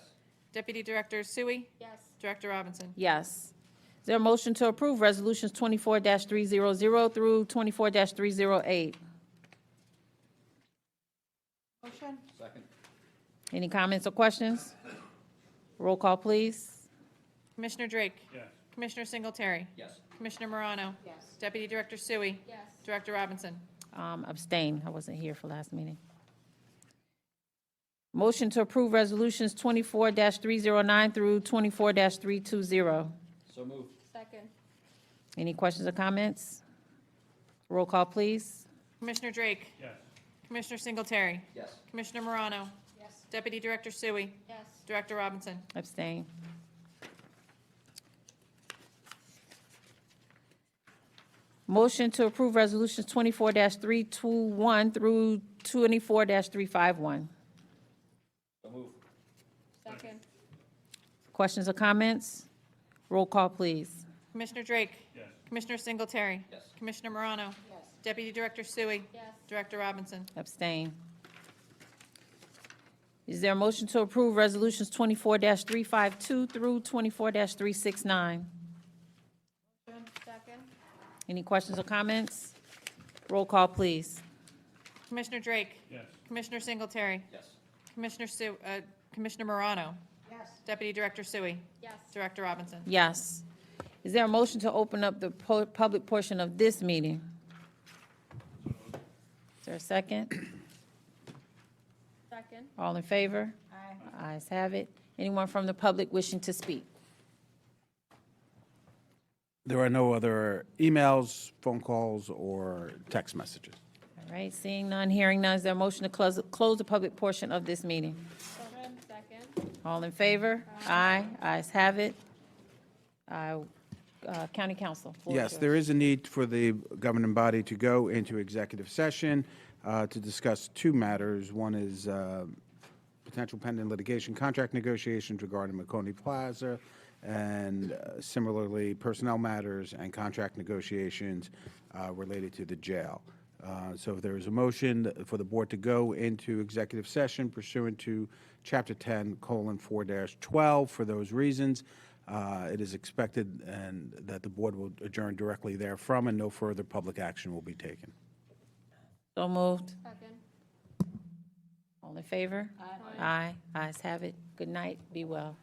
Deputy Director Sui? Yes. Director Robinson? Yes. Is there a motion to approve resolutions 24-300 through 24-308? Motion? Second? Any comments or questions? Roll call, please. Commissioner Drake? Yes. Commissioner Singletary? Yes. Commissioner Morano? Yes. Deputy Director Sui? Yes. Director Robinson? Abstain. I wasn't here for last meeting. Motion to approve resolutions 24-309 through 24-320. So moved. Second. Any questions or comments? Roll call, please. Commissioner Drake? Yes. Commissioner Singletary? Yes. Commissioner Morano? Yes. Deputy Director Sui? Yes. Director Robinson? Abstain. Motion to approve resolutions 24-321 through 24-351. So moved. Second. Questions or comments? Roll call, please. Commissioner Drake? Yes. Commissioner Singletary? Yes. Commissioner Morano? Yes. Deputy Director Sui? Yes. Director Robinson? Abstain. Is there a motion to approve resolutions 24-352 through 24-369? Second. Any questions or comments? Roll call, please. Commissioner Drake? Yes. Commissioner Singletary? Yes. Commissioner Morano? Yes. Deputy Director Sui? Yes. Director Robinson? Yes. Is there a motion to open up the public portion of this meeting? Is there a second? Second. All in favor? Aye. Ayes have it. Anyone from the public wishing to speak? There are no other emails, phone calls, or text messages. All right, seeing none, hearing none, is there a motion to close the public portion of this meeting? Second. All in favor? Aye. Ayes have it. County Council. floor is Yes, yours. there is a need for the governing body to go into executive session to discuss two matters. One is potential pending litigation contract negotiations regarding McConey Plaza, and similarly, personnel matters and contract negotiations related to the jail. So if there is a motion for the board to go into executive session pursuant to Chapter 10:4-12 for those reasons, it is expected and that the board will adjourn directly therefrom and no further public action will be taken. So moved. Second. All in favor? Aye. Ayes have it. Good night. Be well.